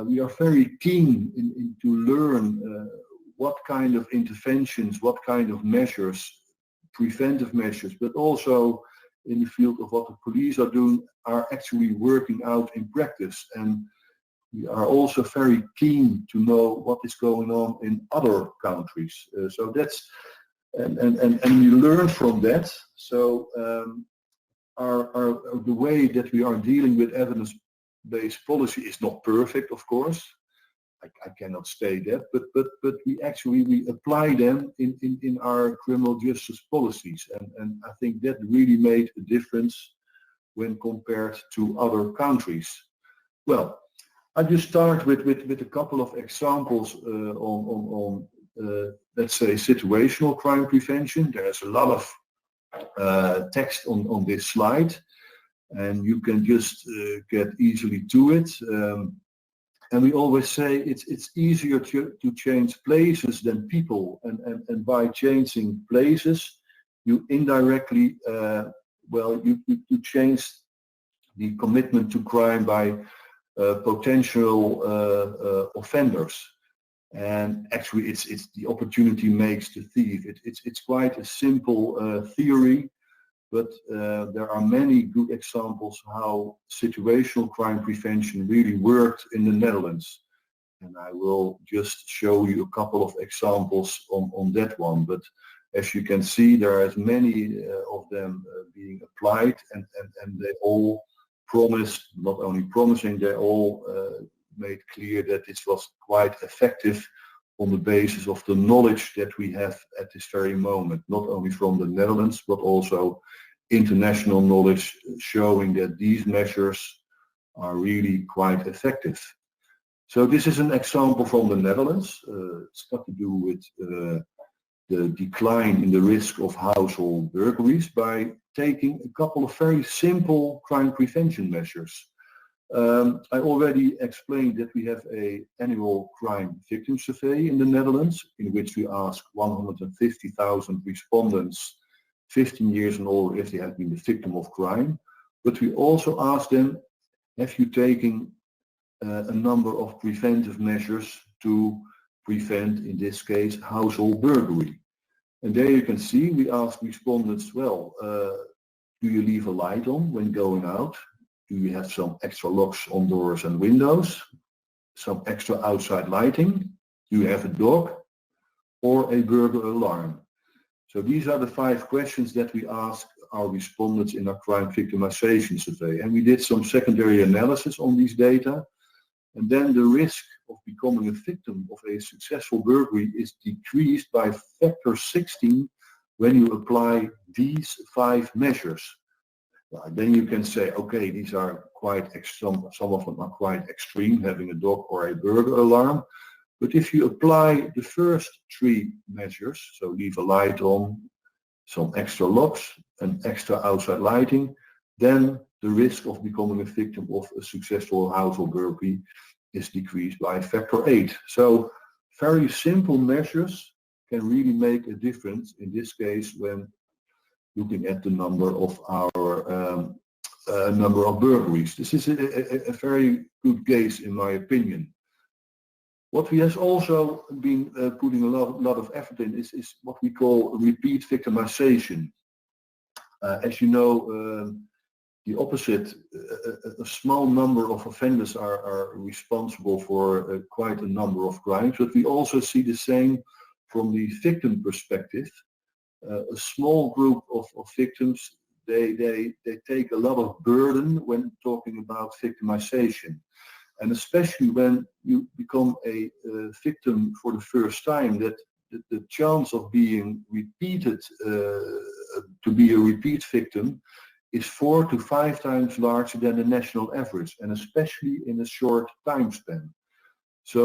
We are very keen to learn what kind of interventions, what kind of measures, preventive measures, but also in the field of what the police are doing, are actually working out in practice. And we are also very keen to know what is going on in other countries. So that's, and we learn from that. So the way that we are dealing with evidence-based policy is not perfect, of course. I cannot say that, but we apply them in our criminal justice policies, and I think that really made a difference when compared to other countries. Well, I just start with a couple of examples on let's say situational crime prevention. There's a lot of text on this slide, and you can just get easily to it. And we always say it's easier to change places than people, and by changing places, you indirectly, you change the commitment to crime by potential offenders. And actually, it's the opportunity makes the thief. It's quite a simple theory, but there are many good examples how situational crime prevention really worked in the Netherlands. And I will just show you a couple of examples on that one. But as you can see, there are many of them being applied, and they all promised, not only promising, they all made clear that this was quite effective on the basis of the knowledge that we have at this very moment, not only from the Netherlands, but also international knowledge showing that these measures are really quite effective. So this is an example from the Netherlands. It's got to do with the decline in the risk of household burglaries by taking a couple of very simple crime prevention measures. I already explained that we have an annual crime victim survey in the Netherlands, in which we ask 150,000 respondents 15 years and older if they have been the victim of crime. But we also ask them, have you taken a number of preventive measures to prevent, in this case, household burglary? And there you can see we ask respondents, well, do you leave a light on when going out? Do you have some extra locks on doors and windows? Some extra outside lighting? Do you have a dog? Or a burglar alarm? So these are the 5 questions that we ask our respondents in our crime victimization survey. And we did some secondary analysis on these data. And then the risk of becoming a victim of a successful burglary is decreased by factor 16 when you apply these 5 measures. Then you can say, okay, these are quite some of them are quite extreme, having a dog or a burglar alarm. But if you apply the first 3 measures, so leave a light on, some extra locks, and extra outside lighting, then the risk of becoming a victim of a successful household burglary is decreased by factor 8. So very simple measures can really make a difference in this case when looking at the number of our number of burglaries. This is a very good case in my opinion. What we have also been putting a lot of effort in is what we call repeat victimization. As you know, the opposite, a small number of offenders are responsible for quite a number of crimes, but we also see the same from the victim perspective. A small group of victims, they take a lot of burden when talking about victimization. And especially when you become a victim for the first time, that the chance of being repeated, to be a repeat victim, is 4 to 5 times larger than the national average, and especially in a short time span. So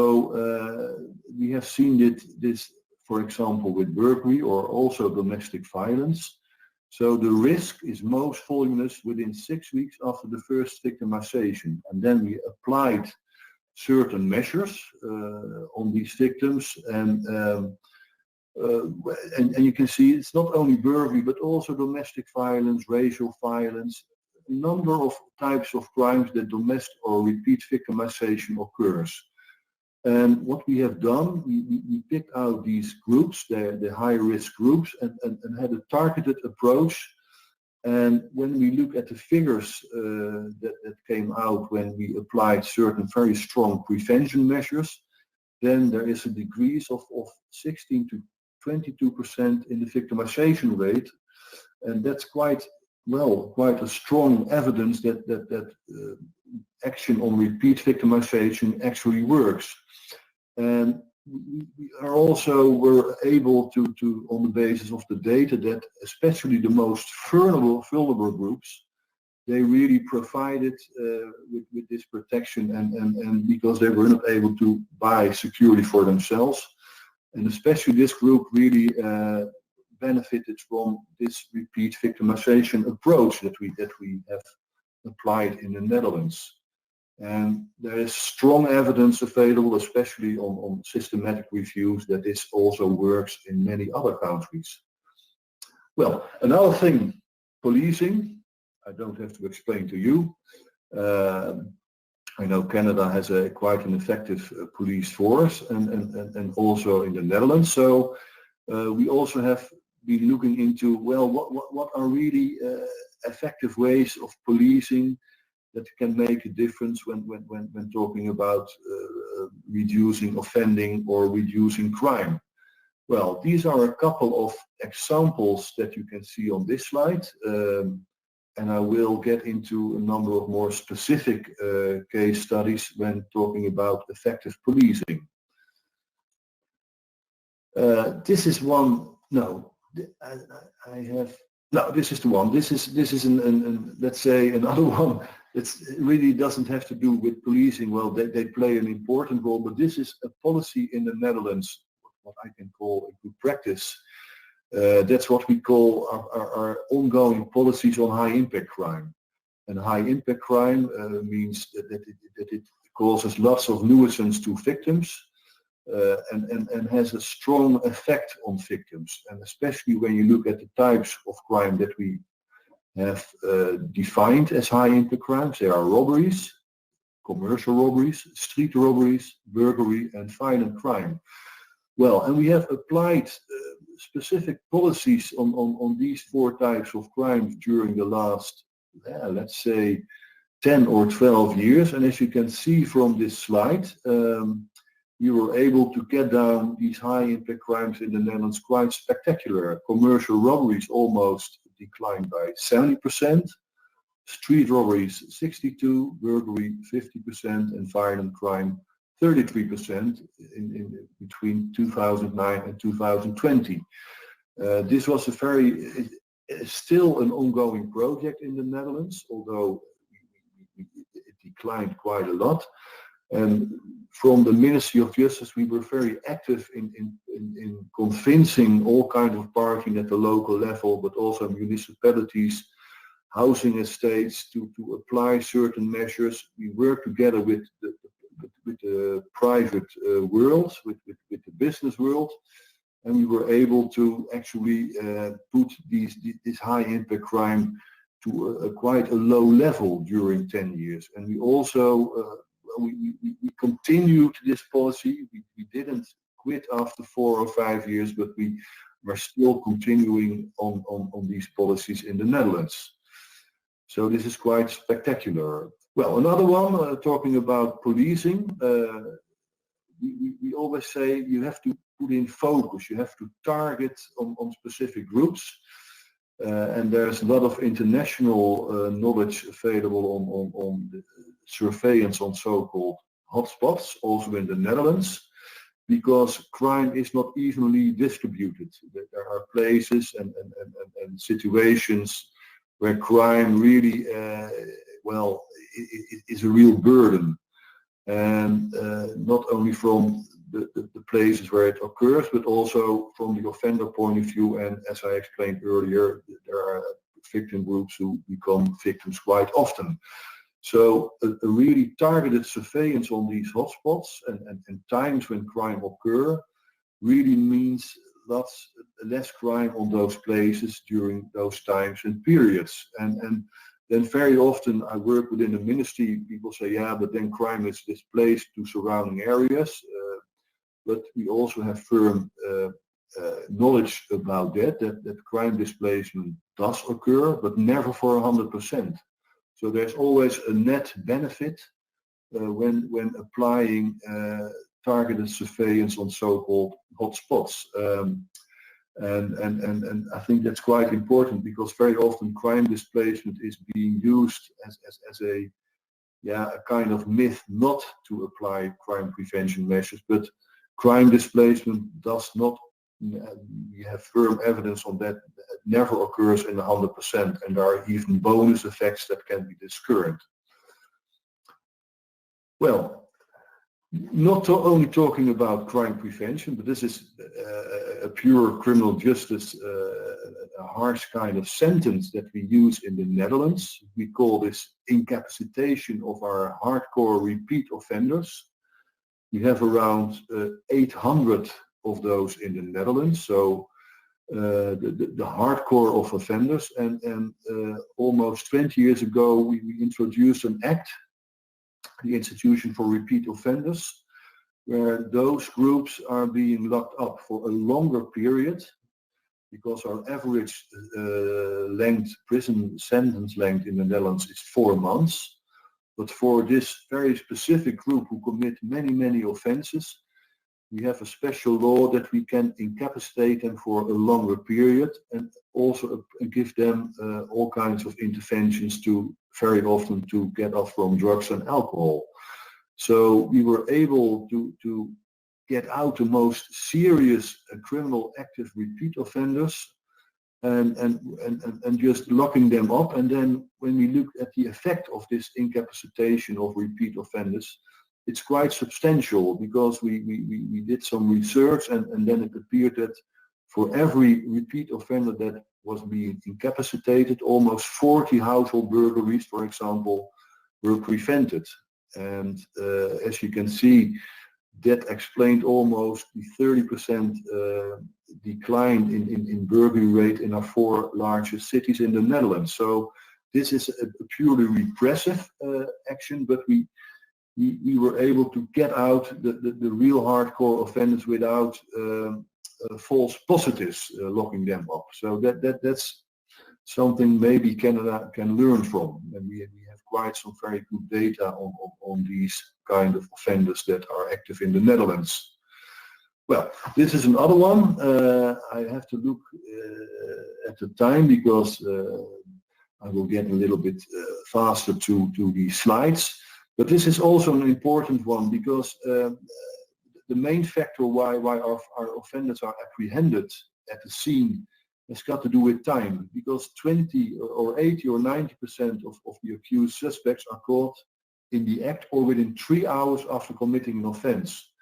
we have seen this, for example, with burglary or also domestic violence. So the risk is most voluminous within 6 weeks after the first victimization. And then we applied certain measures on these victims, and you can see it's not only burglary, but also domestic violence, racial violence, a number of types of crimes that domestic or repeat victimization occurs. And what we have done, we picked out these groups, the high-risk groups, and had a targeted approach. And when we look at the figures that came out when we applied certain very strong prevention measures, then there is a decrease of 16 to 22% in the victimization rate. And that's quite a strong evidence that action on repeat victimization actually works. And we are also were able to, on the basis of the data, that especially the most vulnerable groups, they really provided with this protection, and because they were not able to buy security for themselves. And especially this group really benefited from this repeat victimization approach that we have applied in the Netherlands. And there is strong evidence available, especially on systematic reviews, that this also works in many other countries. Well, another thing, policing, I don't have to explain to you. I know Canada has quite an effective police force, and also in the Netherlands. So we also have been looking into, well, what are really effective ways of policing that can make a difference when talking about reducing offending or reducing crime. Well, these are a couple of examples that you can see on this slide, and I will get into a number of more specific case studies when talking about effective policing. This is one. No, I have. No, this is the one. This is an let's say another one. It really doesn't have to do with policing. Well, they play an important role, but this is a policy in the Netherlands, what I can call a good practice. That's what we call our ongoing policies on high impact crime. And high impact crime means that it causes lots of nuisance to victims and has a strong effect on victims. And especially when you look at the types of crime that we have defined as high impact crimes, there are robberies, commercial robberies, street robberies, burglary, and violent crime. Well, and we have applied specific policies on these four types of crimes during the last, let's say, 10 or 12 years. And as you can see from this slide, we were able to get down these high impact crimes in the Netherlands quite spectacular. Commercial robberies almost declined by 70%, street robberies 62%, burglary 50%, and violent crime 33% in between 2009 and 2020. This was still an ongoing project in the Netherlands, although it declined quite a lot. And from the Ministry of Justice, we were very active in convincing all kinds of parties at the local level, but also municipalities, housing estates to apply certain measures. We worked together with the private world, with the business world, and we were able to actually put this high impact crime to quite a low level during 10 years. And we also we continued this policy. We didn't quit after 4 or 5 years, but we were still continuing on these policies in the Netherlands. So this is quite spectacular. Well, another one, talking about policing, we always say you have to put in focus, you have to target on specific groups. And there's a lot of international knowledge available on the surveillance on so-called hotspots, also in the Netherlands, because crime is not evenly distributed. There are places and situations where crime really, is a real burden. And not only from the places where it occurs, but also from the offender point of view. And as I explained earlier, there are victim groups who become victims quite often. So a really targeted surveillance on these hotspots and times when crime occur really means less crime on those places during those times and periods. And then very often I work within the ministry, people say, yeah, but then crime is displaced to surrounding areas. But we also have firm knowledge about that crime displacement does occur, but never for 100%. So there's always a net benefit when applying targeted surveillance on so-called hotspots. And I think that's quite important, because very often crime displacement is being used as a kind of myth not to apply crime prevention measures, but crime displacement does not, we have firm evidence on that, it never occurs in 100%, and there are even bonus effects that can be discerned. Well, not only talking about crime prevention, but this is a pure criminal justice, a harsh kind of sentence that we use in the Netherlands. We call this incapacitation of our hardcore repeat offenders. We have around 800 of those in the Netherlands. So the hardcore of offenders, and almost 20 years ago we introduced an act, the Institution for Repeat Offenders, where those groups are being locked up for a longer period, because our average prison sentence length in the Netherlands is 4 months. But for this very specific group who commit many offenses, we have a special law that we can incapacitate them for a longer period, and also give them all kinds of interventions to very often to get off from drugs and alcohol. So we were able to get out the most serious criminal active repeat offenders and just locking them up. And then when we look at the effect of this incapacitation of repeat offenders, it's quite substantial, because we did some research, and then it appeared that for every repeat offender that was being incapacitated, almost 40 household burglaries, for example, were prevented. And as you can see, that explained almost the 30% decline in burglary rate in our 4 largest cities in the Netherlands. So this is a purely repressive action, but we were able to get out the real hardcore offenders without false positives locking them up. So that's something maybe Canada can learn from, and we have quite some very good data on these kind of offenders that are active in the Netherlands. Well, this is another one. I have to look at the time, because I will get a little bit faster to the slides. But this is also an important one, because the main factor why our offenders are apprehended at the scene has got to do with time, because 20 or 80 or 90% of the accused suspects are caught in the act or within 3 hours after committing an offense.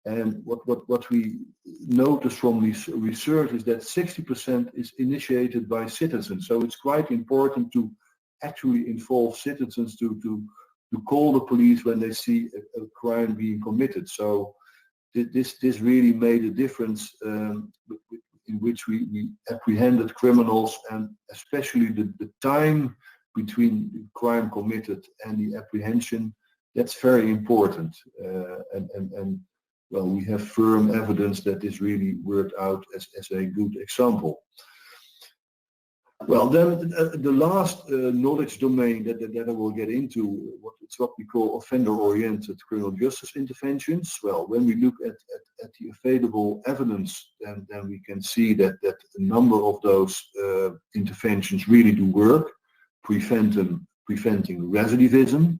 And what we notice from this research is that 60% is initiated by citizens. So it's quite important to actually involve citizens to call the police when they see a crime being committed. So this really made a difference in which we apprehended criminals, and especially the time between the crime committed and the apprehension. That's very important, and well, we have firm evidence that this really worked out as a good example. Well, then the last knowledge domain that I will get into, it's what we call offender-oriented criminal justice interventions. Well, when we look at the available evidence, then we can see that a number of those interventions really do work, preventing recidivism.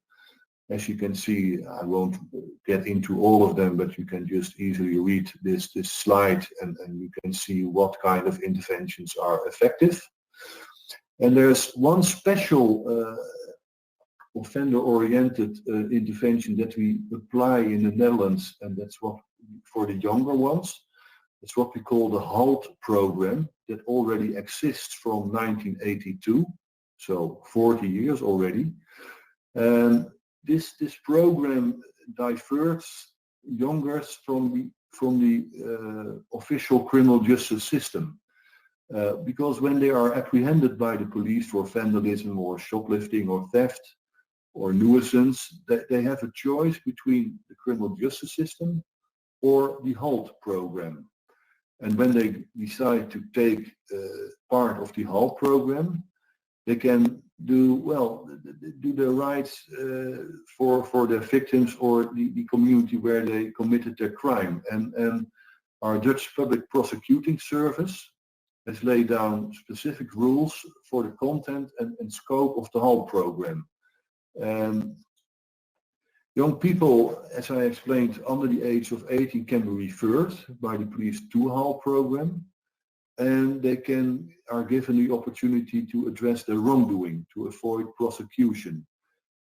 As you can see, I won't get into all of them, but you can just easily read this slide, and you can see what kind of interventions are effective. And there's one special offender-oriented intervention that we apply in the Netherlands, and that's what for the younger ones. It's what we call the HALT program, that already exists from 1982, so 40 years already. And this program diverts youngers from the official criminal justice system. Because when they are apprehended by the police for vandalism or shoplifting or theft or nuisance, they have a choice between the criminal justice system or the HALT program. And when they decide to take part of the HALT program, they can do their rights for their victims or the community where they committed their crime. And our Dutch Public Prosecuting Service has laid down specific rules for the content and scope of the HALT program. Young people, as I explained, under the age of 18 can be referred by the police to HALT program, and they are given the opportunity to address their wrongdoing to avoid prosecution.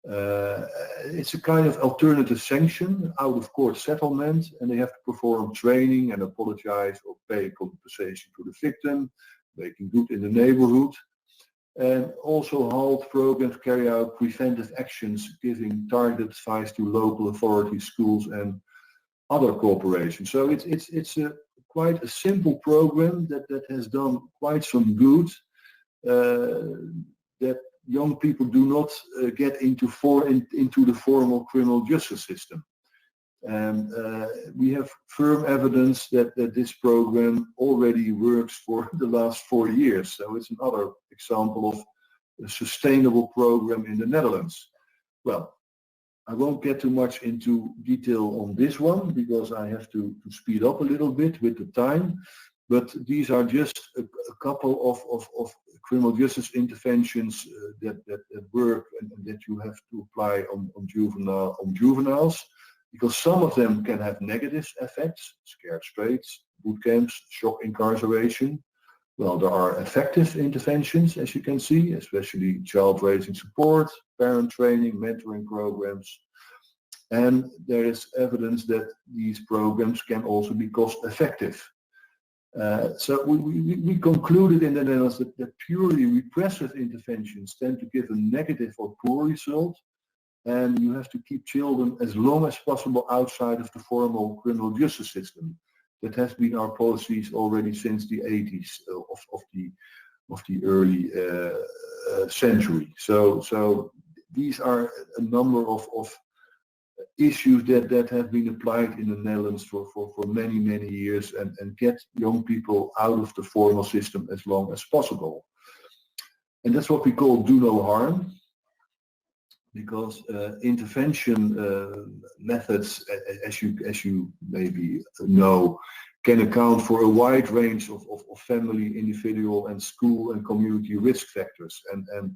It's a kind of alternative sanction, out of court settlement, and they have to perform training and apologize or pay compensation to the victim, making good in the neighborhood, and also HALT programs carry out preventive actions, giving targeted advice to local authorities, schools, and other corporations. So it's quite a simple program that has done quite some good, that young people do not get into the formal criminal justice system. And we have firm evidence that this program already works for the last 4 years. So it's another example of a sustainable program in the Netherlands. Well, I won't get too much into detail on this one because I have to speed up a little bit with the time. But these are just a couple of criminal justice interventions that work and that you have to apply on juveniles. Because some of them can have negative effects, scared straits, boot camps, shock incarceration. Well, there are effective interventions, as you can see, especially child raising support, parent training, mentoring programs. And there is evidence that these programs can also be cost effective. So we concluded in the Netherlands that purely repressive interventions tend to give a negative or poor result. And you have to keep children as long as possible outside of the formal criminal justice system. That has been our policies already since the 80s of the early century. So these are a number of issues that have been applied in the Netherlands for many years and get young people out of the formal system as long as possible. And that's what we call do no harm. Because intervention methods, as you maybe know, can account for a wide range of family, individual, and school and community risk factors. And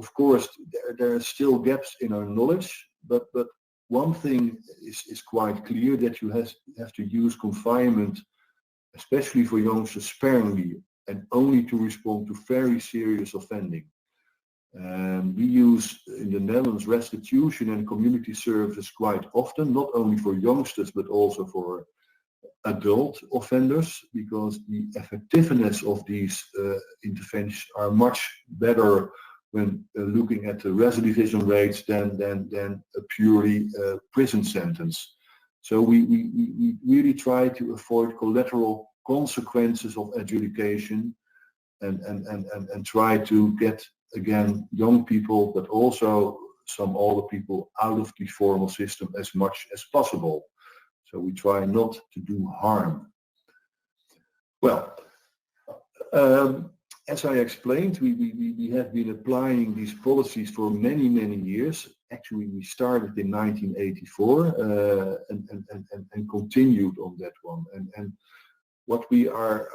of course, there are still gaps in our knowledge, but one thing is quite clear, that you have to use confinement, especially for youngsters, sparingly and only to respond to very serious offending. We use in the Netherlands restitution and community services quite often, not only for youngsters but also for adult offenders, because the effectiveness of these interventions are much better when looking at the recidivism rates than a purely prison sentence. So we really try to avoid collateral consequences of adjudication and try to get, again, young people, but also some older people out of the formal system as much as possible. So we try not to do harm. Well, as I explained, we have been applying these policies for many years. Actually, we started in 1984 and continued on that one. And what we are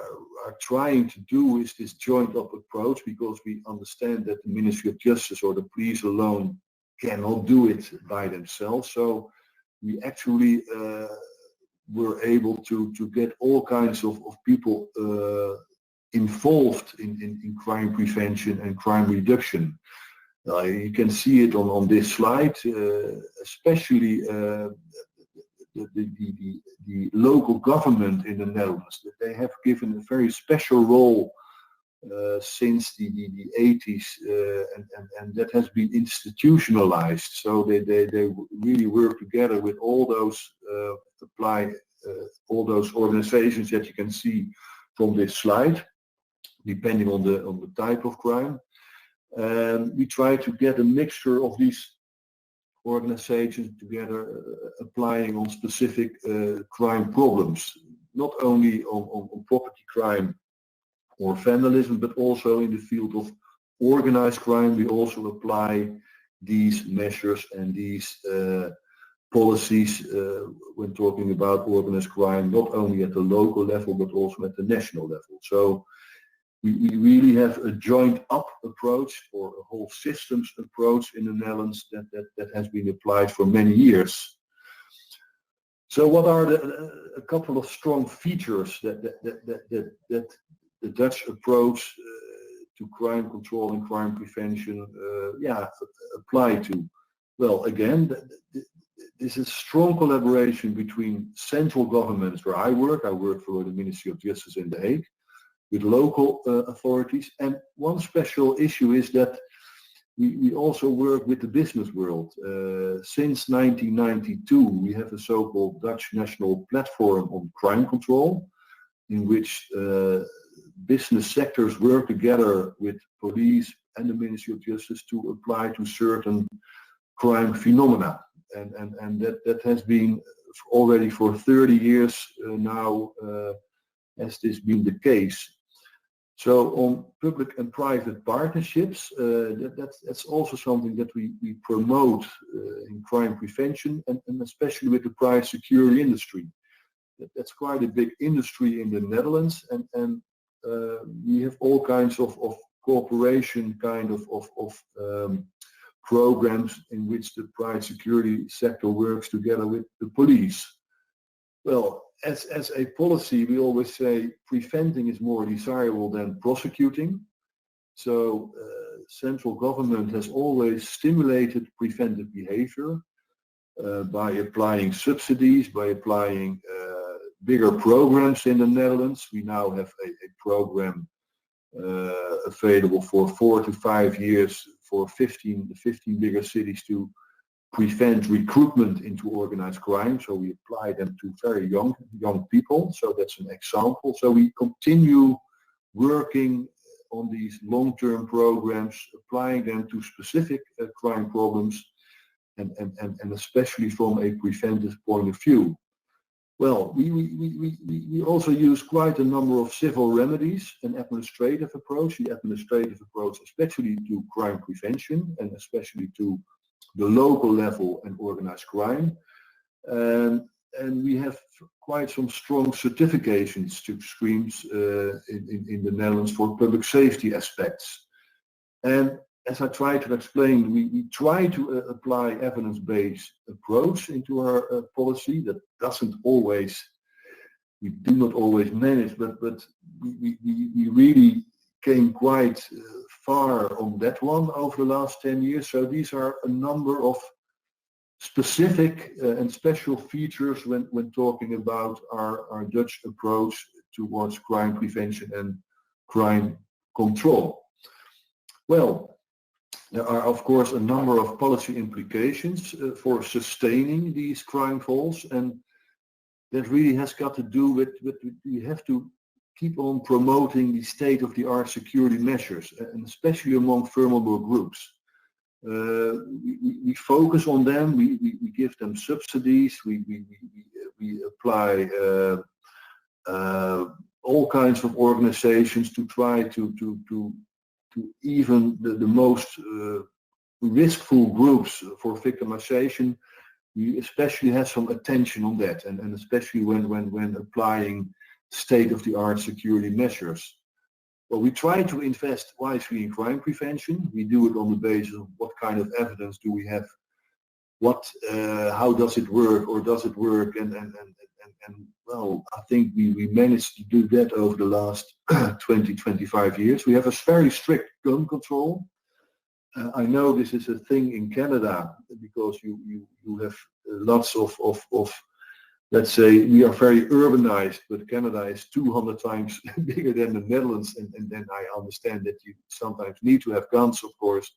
trying to do is this joint-up approach, because we understand that the Ministry of Justice or the police alone cannot do it by themselves. So we actually were able to get all kinds of people involved in crime prevention and crime reduction. You can see it on this slide, especially the local government in the Netherlands. They have given a very special role since the 80s, and that has been institutionalized. So they really work together with all those all those organizations that you can see from this slide, depending on the type of crime. And we try to get a mixture of these organizations together, applying on specific crime problems, not only on property crime or vandalism, but also in the field of organized crime. We also apply these measures and these policies when talking about organized crime, not only at the local level, but also at the national level. So we really have a joint-up approach, or a whole systems approach in the Netherlands that has been applied for many years. So what are a couple of strong features that the Dutch approach to crime control and crime prevention apply to? Well, again, this is strong collaboration between central governments where I work for the Ministry of Justice in The Hague, with local authorities. And one special issue is that we also work with the business world. Since 1992, we have a so-called Dutch National Platform on Crime Control, in which business sectors work together with police and the Ministry of Justice to apply to certain crime phenomena. And that has been already for 30 years now, has this been the case. So on public and private partnerships, that's also something that we promote in crime prevention, and especially with the private security industry. That's quite a big industry in the Netherlands, and we have all kinds of cooperation kind of programs in which the private security sector works together with the police. Well, as a policy, we always say preventing is more desirable than prosecuting. So central government has always stimulated preventive behavior by applying subsidies, by applying bigger programs in the Netherlands. We now have a program available for 4 to 5 years for the 15 bigger cities to prevent recruitment into organized crime. So we apply them to very young people. So that's an example. So we continue working on these long-term programs, applying them to specific crime problems, and especially from a preventive point of view. Well, we also use quite a number of civil remedies and administrative approach. The administrative approach especially to crime prevention and especially to the local level and organized crime. And we have quite some strong certifications schemes in the Netherlands for public safety aspects. And as I try to explain, we try to apply evidence-based approach into our policy. That we do not always manage, but we really came quite far on that one over the last 10 years. So these are a number of specific and special features when talking about our Dutch approach towards crime prevention and crime control. Well, there are of course a number of policy implications for sustaining these crime falls, and that really has got to do with we have to keep on promoting the state-of-the-art security measures, and especially among vulnerable groups. We focus on them. We give them subsidies. We apply all kinds of organizations to try to even the most riskful groups for victimization. We especially have some attention on that, and especially when applying state-of-the-art security measures. Well, we try to invest wisely in crime prevention. We do it on the basis of what kind of evidence do we have, how does it work, or does it work, and well, I think we managed to do that over the last 20-25 years. We have a very strict gun control. I know this is a thing in Canada because you have lots of let's say we are very urbanized, but Canada is 200 times bigger than the Netherlands, and then I understand that you sometimes need to have guns, of course.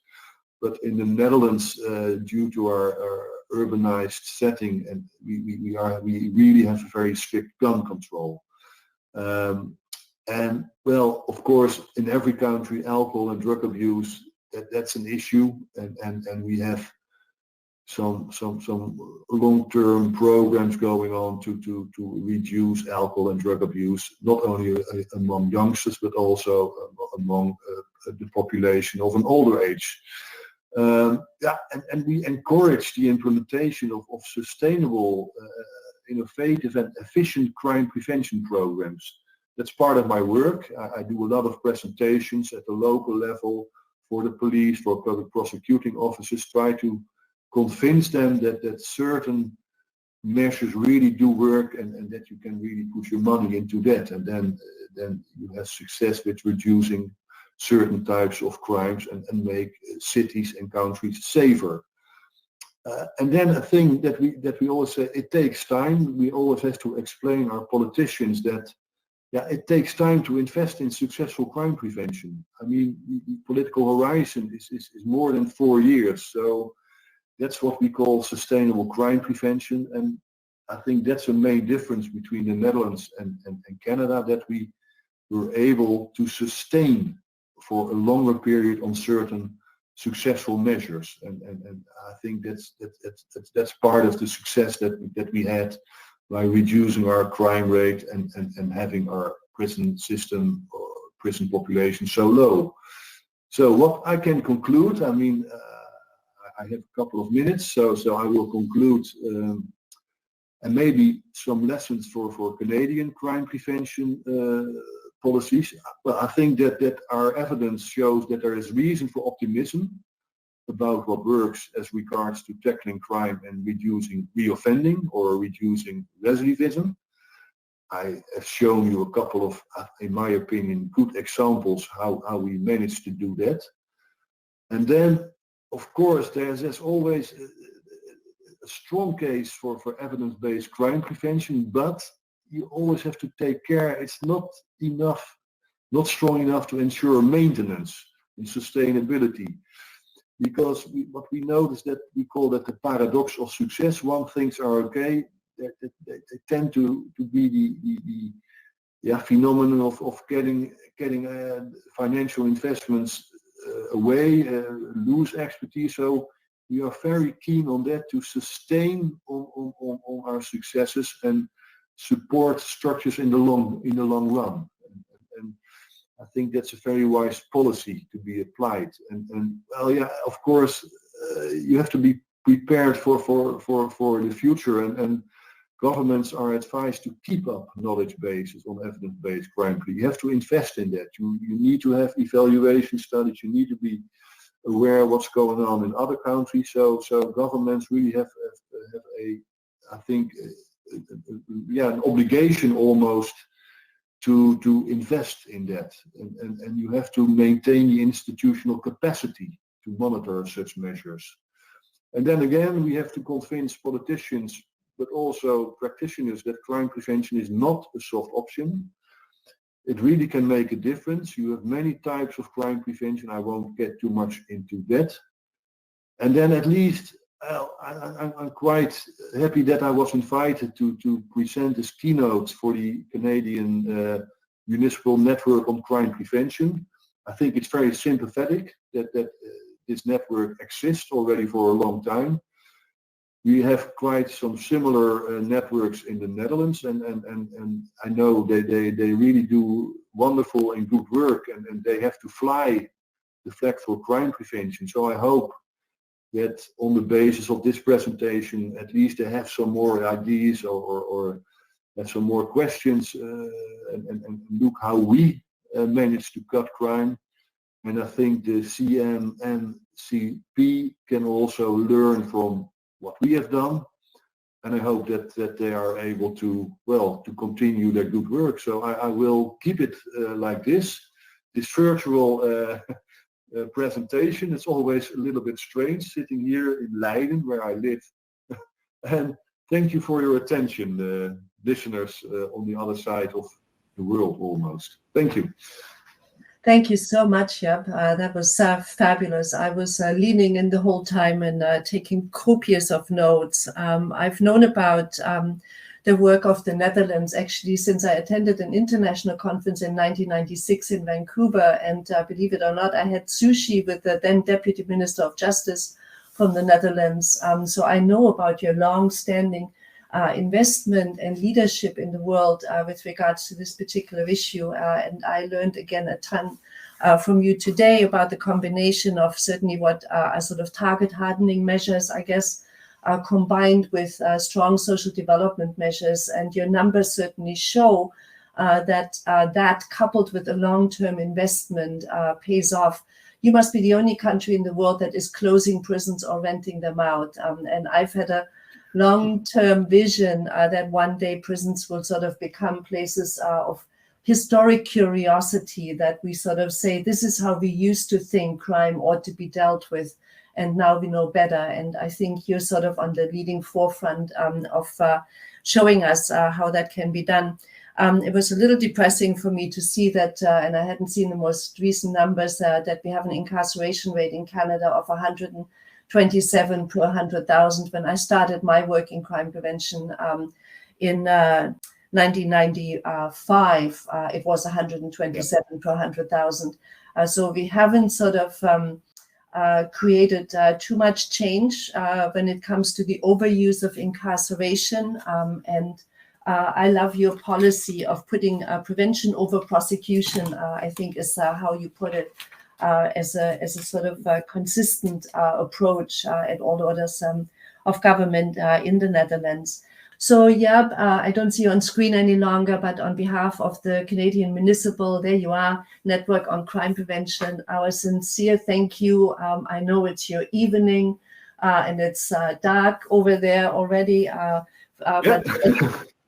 But in the Netherlands, due to our urbanized setting, and we really have a very strict gun control. And well, of course, in every country, alcohol and drug abuse, that's an issue, and we have some long-term programs going on to reduce alcohol and drug abuse, not only among youngsters but also among the population of an older age. And we encourage the implementation of sustainable, innovative and efficient crime prevention programs. That's part of my work. I do a lot of presentations at the local level for the police, for public prosecuting officers, try to convince them that certain measures really do work, and that you can really put your money into that, and then you have success with reducing certain types of crimes and make cities and countries safer. And then a thing that we always say, it takes time. We always have to explain our politicians that, yeah, it takes time to invest in successful crime prevention. I mean, the political horizon is more than 4 years. So that's what we call sustainable crime prevention. And I think that's a main difference between the Netherlands and Canada, that we were able to sustain for a longer period on certain successful measures. And I think that's part of the success that we had by reducing our crime rate and having our prison system or prison population so low. So what I can conclude, I mean, I have a couple of minutes, so I will conclude, and maybe some lessons for Canadian crime prevention policies. Well, I think that our evidence shows that there is reason for optimism about what works as regards to tackling crime and reducing reoffending or reducing recidivism. I have shown you a couple of, in my opinion, good examples how we managed to do that. And then, of course, there's always a strong case for evidence-based crime prevention, but you always have to take care. It's not enough, not strong enough to ensure maintenance and sustainability. Because what we notice, that we call that the paradox of success. One things are okay, they tend to be the phenomenon of getting financial investments away, lose expertise. So we are very keen on that, to sustain on our successes and support structures in the long run. And I think that's a very wise policy to be applied. And well, yeah, of course, you have to be prepared for the future, and governments are advised to keep up knowledge bases on evidence-based crime. You have to invest in that. You need to have evaluation studies. You need to be aware of what's going on in other countries. So governments really have a, I think, an obligation almost to invest in that, and you have to maintain the institutional capacity to monitor such measures. And then again, we have to convince politicians, but also practitioners, that crime prevention is not a soft option. It really can make a difference. You have many types of crime prevention. I won't get too much into that. And then at least I'm quite happy that I was invited to present this keynote for the Canadian Municipal Network on Crime Prevention. I think it's very sympathetic that this network exists already for a long time. We have quite some similar networks in the Netherlands, and I know they really do wonderful and good work, and they have to fly the flag for crime prevention. So I hope that on the basis of this presentation, at least they have some more ideas or have some more questions, and look how we manage to cut crime. And I think the CMNCP can also learn from what we have done, and I hope that they are able to continue their good work. So I will keep it like this virtual presentation. It's always a little bit strange sitting here in Leiden, where I live. And thank you for your attention, listeners on the other side of the world almost. Thank you. Thank you so much, Jaap. That was fabulous. I was leaning in the whole time and taking copious of notes. I've known about the work of the Netherlands actually since I attended an international conference in 1996 in Vancouver. And believe it or not, I had sushi with the then Deputy Minister of Justice from the Netherlands. So I know about your long-standing investment and leadership in the world with regards to this particular issue. And I learned again a ton from you today about the combination of certainly what are sort of target hardening measures, I guess, combined with strong social development measures. And your numbers certainly show that coupled with a long-term investment pays off. You must be the only country in the world that is closing prisons or renting them out. And I've had a long-term vision that one day prisons will sort of become places of historic curiosity, that we sort of say, this is how we used to think crime ought to be dealt with. and now we know better. And I think you're sort of on the leading forefront of showing us how that can be done. It was a little depressing for me to see that, and I hadn't seen the most recent numbers, that we have an incarceration rate in Canada of 127 per 100,000. When I started my work in crime prevention in 1995, it was 127 per 100,000. So we haven't sort of created too much change when it comes to the overuse of incarceration. And I love your policy of putting prevention over prosecution, I think is how you put it, as a sort of consistent approach at all orders of government in the Netherlands. So Jaap, I don't see you on screen any longer, but on behalf of the Canadian Municipal, there you are, Network on Crime Prevention, our sincere thank you. I know it's your evening and it's dark over there already, but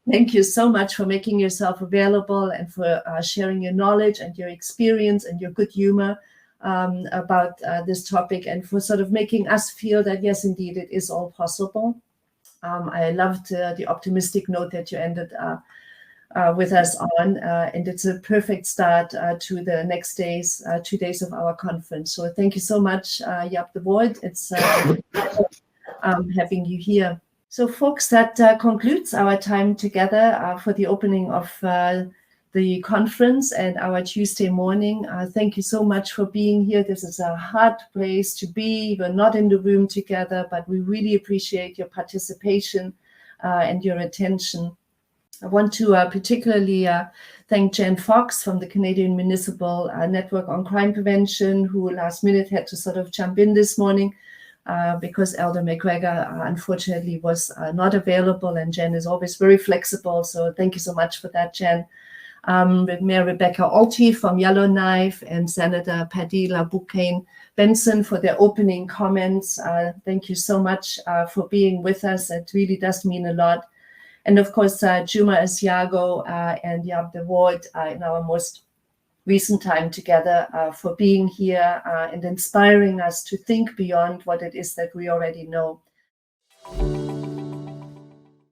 thank you so much for making yourself available and for sharing your knowledge and your experience and your good humor about this topic, and for sort of making us feel that, yes, indeed, it is all possible. I loved the optimistic note that you ended with us on, and it's a perfect start to the next 2 days of our conference. So thank you so much, Jaap de Waard. It's having you here. So folks, that concludes our time together for the opening of the conference and our Tuesday morning. Thank you so much for being here. This is a hard place to be. We're not in the room together, but we really appreciate your participation and your attention. I want to particularly thank Jen Fox from the Canadian Municipal Network on Crime Prevention, who last minute had to sort of jump in this morning because Elder McGregor unfortunately was not available, and Jen is always very flexible. So thank you so much for that, Jen. With Mayor Rebecca Alty from Yellowknife and Senator Padilla Buchanan Benson for their opening comments. Thank you so much for being with us. It really does mean a lot. And of course, Juma Assiago and Jaap de Waard in our most recent time together for being here and inspiring us to think beyond what it is that we already know.